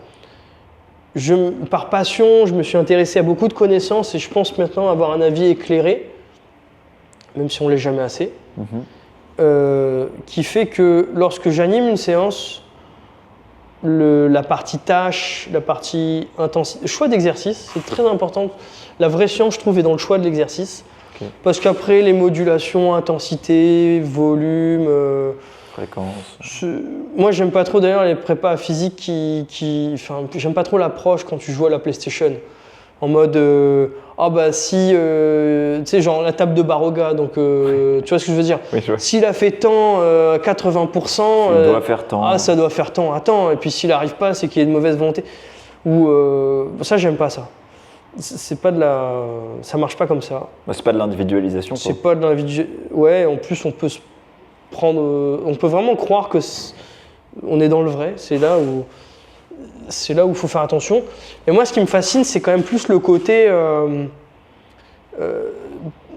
Par passion, je me suis intéressé à beaucoup de connaissances et je pense maintenant avoir un avis éclairé, même si on ne l'est jamais assez, qui fait que lorsque j'anime une séance, la partie tâche, la partie intensité, choix d'exercice, c'est très important. La vraie science, je trouve, est dans le choix de l'exercice. Okay. Parce qu'après, les modulations, intensité, volume, fréquence. Moi, j'aime pas trop d'ailleurs les prépas physiques j'aime pas trop l'approche quand tu joues à la PlayStation. En mode, tu sais, genre la table de Baroga, donc tu vois ce que je veux dire. Oui, je vois. S'il a fait tant, 80%, il doit faire tant. Ça doit faire tant, attends. Et puis s'il n'arrive pas, c'est qu'il y a de mauvaise volonté. Ou ça, j'aime pas ça. C'est pas ça marche pas comme ça. C'est pas de l'individualisation. C'est pas de l'individualisation. Ouais, en plus, on peut vraiment croire que on est dans le vrai. C'est là où il faut faire attention. Et moi, ce qui me fascine, c'est quand même plus le côté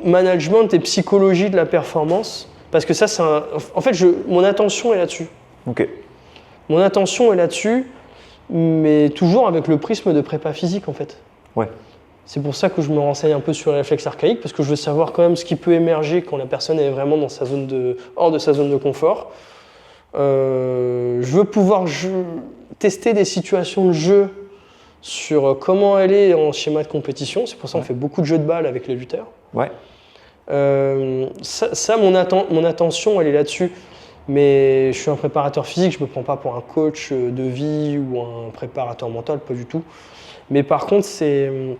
management et psychologie de la performance. Parce que ça, en fait, mon attention est là-dessus. Ok. Mon attention est là-dessus, mais toujours avec le prisme de prépa physique, en fait. Ouais. C'est pour ça que je me renseigne un peu sur les réflexes archaïques, parce que je veux savoir quand même ce qui peut émerger quand la personne est vraiment hors de sa zone de confort. Je veux pouvoir tester des situations de jeu sur comment elle est en schéma de compétition. C'est pour ça qu'on fait beaucoup de jeux de balles avec les lutteurs. Ouais. Mon attention, elle est là-dessus. Mais je suis un préparateur physique, je ne me prends pas pour un coach de vie ou un préparateur mental, pas du tout. Mais par contre, ce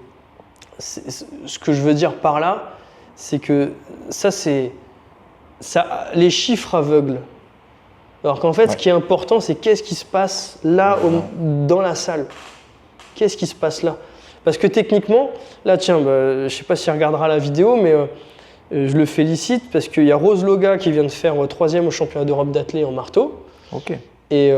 que je veux dire par là, c'est que les chiffres aveuglent. Alors qu'en fait, ce qui est important, c'est qu'est-ce qui se passe là, dans la salle. Qu'est-ce qui se passe là? Parce que techniquement, là, tiens, je ne sais pas s'il regardera la vidéo, mais je le félicite parce qu'il y a Rose Loga qui vient de faire 3e au championnat d'Europe d'athlée en marteau. Ok. Et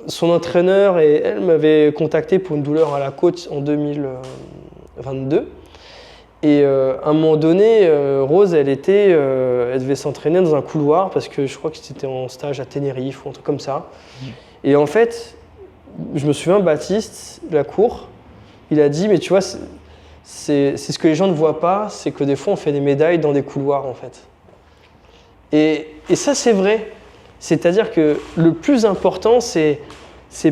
son entraîneur et elle m'avaient contacté pour une douleur à la côte en 2022. Et à un moment donné, Rose, elle devait s'entraîner dans un couloir parce que je crois que c'était en stage à Tenerife ou un truc comme ça. Et en fait, je me souviens, Baptiste Lacour, il a dit, mais tu vois, c'est ce que les gens ne voient pas, c'est que des fois, on fait des médailles dans des couloirs, en fait. Et ça, c'est vrai. C'est-à-dire que le plus important, c'est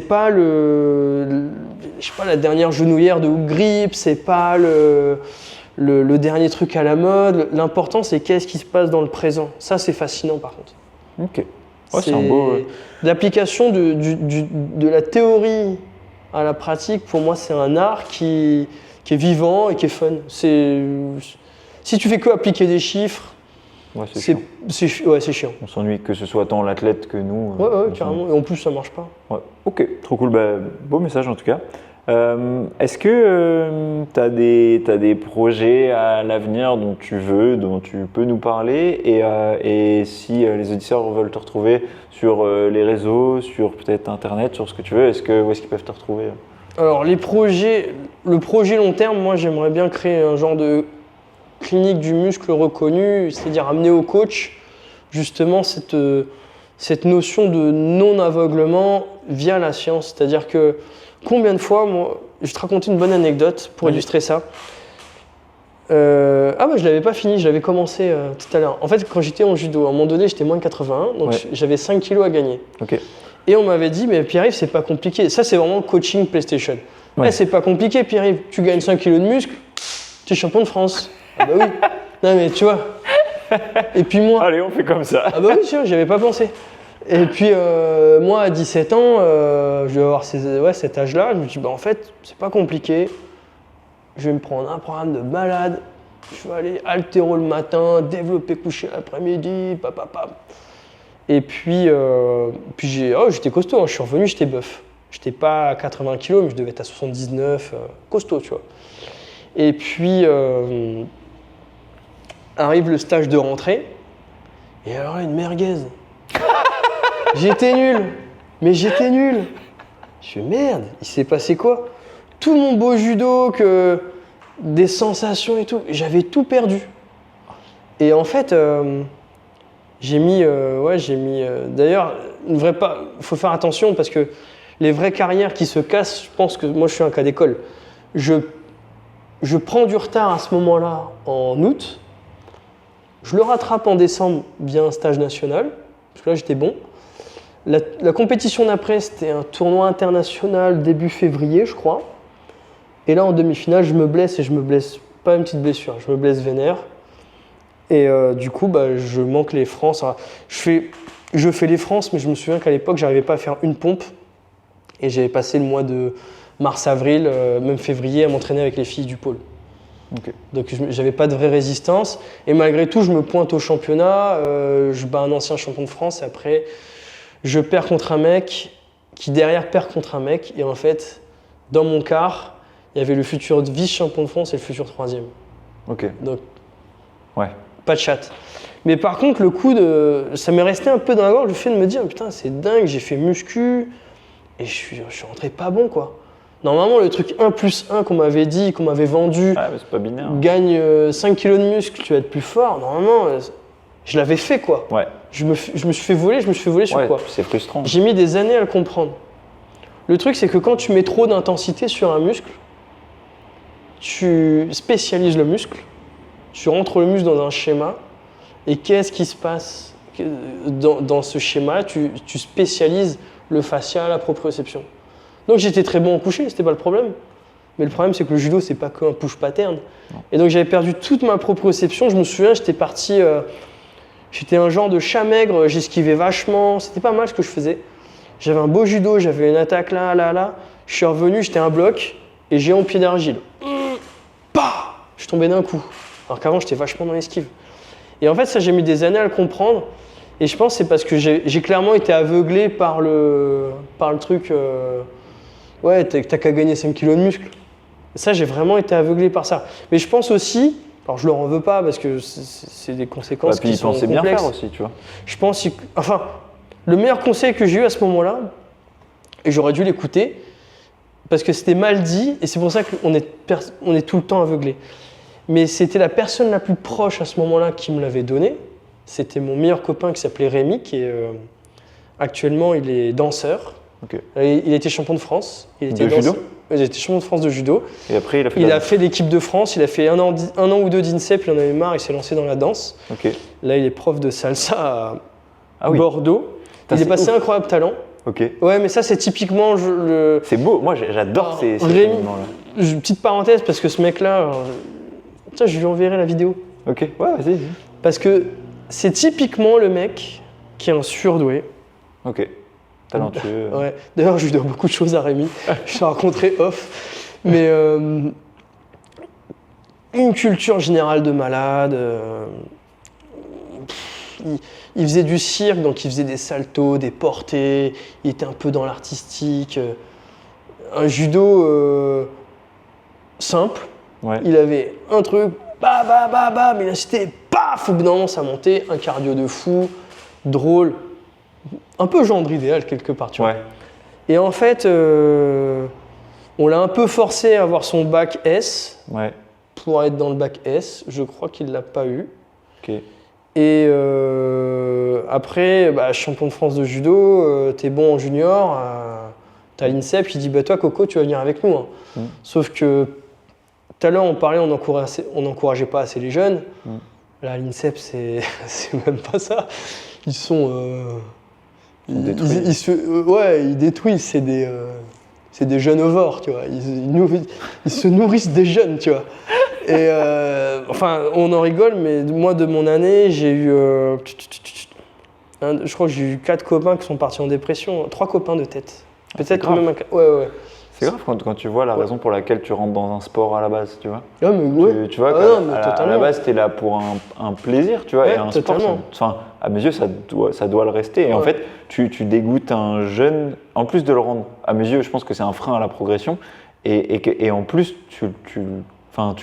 pas la dernière genouillère de hook grip, c'est pas le dernier truc à la mode. L'important, c'est qu'est-ce qui se passe dans le présent. Ça, c'est fascinant, par contre. Ok. Ouais, c'est un beau. L'application de la théorie à la pratique, pour moi, c'est un art qui est vivant et qui est fun. Si tu fais que appliquer des chiffres, ouais, c'est chiant. On s'ennuie, que ce soit tant l'athlète que nous. Ouais, carrément. Et en plus, ça marche pas. Ouais. Ok, trop cool. Beau message en tout cas. Est-ce que tu as des projets à l'avenir dont tu peux nous parler et si les auditeurs veulent te retrouver sur les réseaux, sur peut-être Internet, sur ce que tu veux, où est-ce qu'ils peuvent te retrouver? Alors, le projet long terme, moi j'aimerais bien créer un genre de clinique du muscle reconnue, c'est-à-dire amener au coach justement cette notion de non-aveuglement via la science. C'est-à-dire que combien de fois, moi, je vais te raconter une bonne anecdote pour illustrer ça. Je l'avais pas fini, je l'avais commencé tout à l'heure. En fait, quand j'étais en judo, à un moment donné, j'étais moins de 81, donc j'avais 5 kilos à gagner. Okay. Et on m'avait dit, mais Pierre-Yves, c'est pas compliqué. Ça, c'est vraiment coaching PlayStation. Ouais. C'est pas compliqué, Pierre-Yves. Tu gagnes 5 kilos de muscle, tu es champion de France. Ah bah oui. Non, mais tu vois. Et puis moi. Allez, on fait comme ça. Ah bah oui, tu vois, j'y avais pas pensé. Et puis moi, à 17 ans, je vais avoir cet âge-là. Je me dis, en fait, c'est pas compliqué. je vais me prendre un programme de malade. Je vais aller haltéro le matin, développer couché l'après-midi, papapam. Et puis j'étais costaud, hein. Je suis revenu, j'étais bœuf. J'étais pas à 80 kg, mais je devais être à 79, costaud, tu vois. Et puis arrive le stage de rentrée, et alors là, une merguez. J'étais nul, mais j'étais nul. Je fais merde, il s'est passé quoi? Tout mon beau judo, des sensations et tout, j'avais tout perdu. Et en fait, d'ailleurs, il faut faire attention parce que les vraies carrières qui se cassent, je pense que moi je suis un cas d'école. Je prends du retard à ce moment-là en août. Je le rattrape en décembre via un stage national, parce que là j'étais bon. La compétition d'après, c'était un tournoi international début février, je crois. Et là, en demi-finale, je me blesse, et je me blesse pas une petite blessure, je me blesse vénère. Et du coup, je manque les France. Alors, je fais les France, mais je me souviens qu'à l'époque, j'arrivais pas à faire une pompe. Et j'avais passé le mois de mars-avril, même février, à m'entraîner avec les filles du pôle. Okay. Donc j'avais pas de vraie résistance. Et malgré tout, je me pointe au championnat, je bats un ancien champion de France, et après, je perds contre un mec qui derrière perd contre un mec. Et en fait, dans mon quart, il y avait le futur vice-champion de France et le futur troisième. Ok. Donc, ouais. Pas de chat. Mais par contre, ça m'est resté un peu dans la gorge, le fait de me dire, putain, c'est dingue, j'ai fait muscu et je suis rentré pas bon, quoi. Normalement, le truc 1+1 qu'on m'avait dit, qu'on m'avait vendu, mais c'est pas binaire. Gagne 5 kilos de muscle, tu vas être plus fort. Normalement, je l'avais fait, quoi. Ouais. Je me suis fait voler sur quoi? C'est frustrant. J'ai mis des années à le comprendre. Le truc, c'est que quand tu mets trop d'intensité sur un muscle, tu spécialises le muscle, tu rentres le muscle dans un schéma, et qu'est-ce qui se passe dans ce schéma? Tu spécialises le fascia, la proprioception. Donc j'étais très bon au coucher, c'était pas le problème. Mais le problème, c'est que le judo, c'est pas qu'un push pattern. Non. Et donc j'avais perdu toute ma proprioception. Je me souviens, j'étais parti, j'étais un genre de chat maigre, j'esquivais vachement, c'était pas mal ce que je faisais. J'avais un beau judo, j'avais une attaque là. Je suis revenu, j'étais un bloc, et j'ai en pied d'argile. Je suis tombé d'un coup. Alors qu'avant, j'étais vachement dans l'esquive. Et en fait, ça, j'ai mis des années à le comprendre. Et je pense que c'est parce que j'ai clairement été aveuglé par le truc. Ouais, t'as qu'à gagner 5 kilos de muscle. Et ça, j'ai vraiment été aveuglé par ça. Mais je pense aussi, alors je leur en veux pas parce que c'est des conséquences qui sont complexes. Bien faire aussi, tu vois. Je pense, enfin, le meilleur conseil que j'ai eu à ce moment-là, et j'aurais dû l'écouter, parce que c'était mal dit, et c'est pour ça qu'on est tout le temps aveuglé. Mais c'était la personne la plus proche à ce moment-là qui me l'avait donné. C'était mon meilleur copain qui s'appelait Rémi, qui est actuellement il est danseur. Okay. Il était champion de France. Il était champion de France de judo. Et après, il a fait l'équipe de France. Il a fait un an ou deux d'INSEP. Il en avait marre. Il s'est lancé dans la danse. Okay. Là, il est prof de salsa à Bordeaux. Il est passé incroyable talent. Ok. Ouais, mais ça, c'est typiquement C'est beau. Moi, j'adore ces Rémi, petite parenthèse, parce que ce mec-là, tiens, je lui enverrai la vidéo. Ok. Ouais, vas-y. Parce que c'est typiquement le mec qui est un surdoué. Ok. Talentueux. Ouais. D'ailleurs, je lui dois beaucoup de choses à Rémi. Je l'ai rencontré off. Mais une culture générale de malade. Il faisait du cirque, donc il faisait des saltos, des portées. Il était un peu dans l'artistique. Un judo simple. Ouais. Il avait un truc, mais là c'était paf, au bout d'un moment ça montait, un cardio de fou, drôle, un peu gendre idéal quelque part, tu vois. Ouais. Et en fait, on l'a un peu forcé à avoir son bac S pour être dans le bac S. Je crois qu'il ne l'a pas eu. Okay. Et après, champion de France de judo, t'es bon en junior, t'as l'INSEP qui dit toi Coco, tu vas venir avec nous. Hein. Sauf que tout à l'heure, on parlait, on n'encourageait pas assez les jeunes. Là, l'INSEP, c'est même pas ça. Ils sont... ils détruisent. C'est des jeunes ovores, tu vois. Ils se nourrissent des jeunes, tu vois. Et on en rigole, mais moi, de mon année, j'ai eu... je crois que j'ai eu 4 copains qui sont partis en dépression. 3 copains de tête. Peut-être même un... Ouais. C'est grave quand tu vois la raison pour laquelle tu rentres dans un sport à la base, tu vois. Ah, mais ouais. Tu vois, Ah, non, mais à la totalement. base, tu es là pour un plaisir, tu vois, Ouais, et un sport, totalement. à mes yeux, ça doit le rester. Et en Ouais. fait, tu dégoûtes un jeune, en plus de le rendre, à mes yeux, je pense que c'est un frein à la progression, et en plus, tu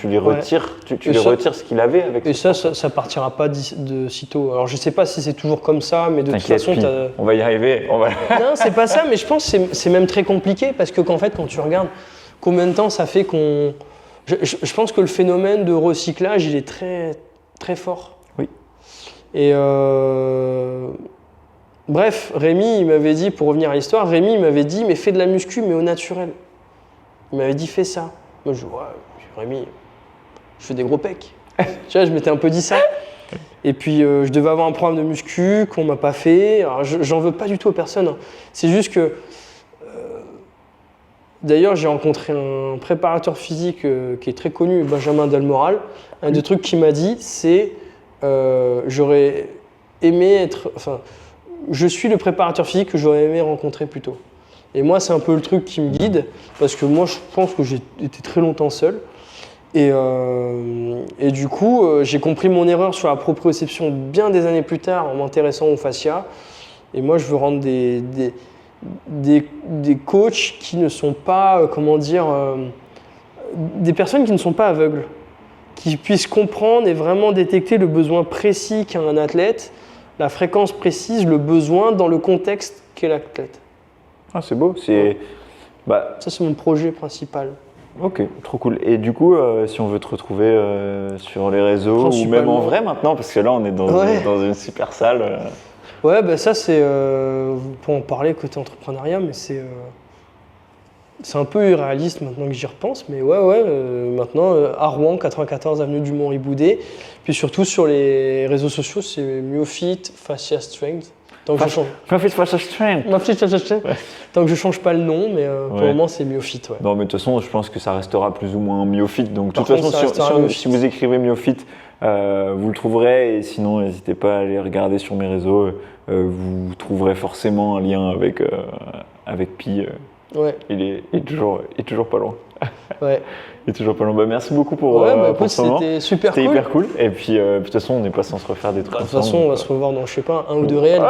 lui retires, tu Et lui ça- retires ce qu'il avait avec Et ce ça partira pas de sitôt. Alors je sais pas si c'est toujours comme ça, mais de toute T'inquiète, façon, Pi, t'as... on va y arriver. Non, c'est pas ça, mais je pense que c'est même très compliqué parce que qu'en fait, quand tu regardes combien de temps ça fait qu'on. Je pense que le phénomène de recyclage, il est très, très fort. Oui. Et bref, Rémi, il m'avait dit, pour revenir à l'histoire, Rémi, il m'avait dit, mais fais de la muscu, mais au naturel. Il m'avait dit, fais ça. Moi, je dis, ouais, Rémi, je fais des gros pecs. Tu vois, je m'étais un peu dit ça. Et puis, je devais avoir un programme de muscu qu'on m'a pas fait. Alors, j'en veux pas du tout aux personnes, hein. C'est juste que. D'ailleurs, j'ai rencontré un préparateur physique qui est très connu, Benjamin Delmoral. Un des trucs qu'il m'a dit, c'est j'aurais aimé être. Enfin, je suis le préparateur physique que j'aurais aimé rencontrer plus tôt. Et moi, c'est un peu le truc qui me guide, parce que moi, je pense que j'ai été très longtemps seul. Et du coup, j'ai compris mon erreur sur la proprioception bien des années plus tard en m'intéressant au fascia. Et moi, je veux rendre des coachs qui ne sont pas, des personnes qui ne sont pas aveugles, qui puissent comprendre et vraiment détecter le besoin précis qu'a un athlète, la fréquence précise, le besoin dans le contexte qu'est l'athlète. Ah, c'est beau. Ça, c'est mon projet principal. Ok, trop cool. Et du coup, si on veut te retrouver sur les réseaux ou même Principalement. en vrai maintenant, parce que là on est dans une super salle. Ouais, bah ça c'est, pour en parler côté entrepreneuriat, mais c'est un peu irréaliste maintenant que j'y repense, mais maintenant à Rouen, 94 avenue du Mont-Riboudet, puis surtout sur les réseaux sociaux, c'est MyoFit, Fascia Strength. Tant que je change. Tant que je change pas le nom, mais pour le moment c'est MyoFit. Ouais. Non, mais de toute façon, je pense que ça restera plus ou moins MyoFit. Donc, de Par toute contre, ça façon, restera MyoFit. si vous écrivez MyoFit, vous le trouverez. Et sinon, n'hésitez pas à aller regarder sur mes réseaux. Vous trouverez forcément un lien avec Pi. Ouais. Il est toujours pas loin. Ouais. Il est toujours pas loin. Bah, merci beaucoup pour Écoute, ce moment. c'était super C'était cool. hyper cool. Et puis, de toute façon, on n'est pas sans se refaire des trucs De toute ensemble. façon, on va se revoir dans, je sais pas, un ou deux réels.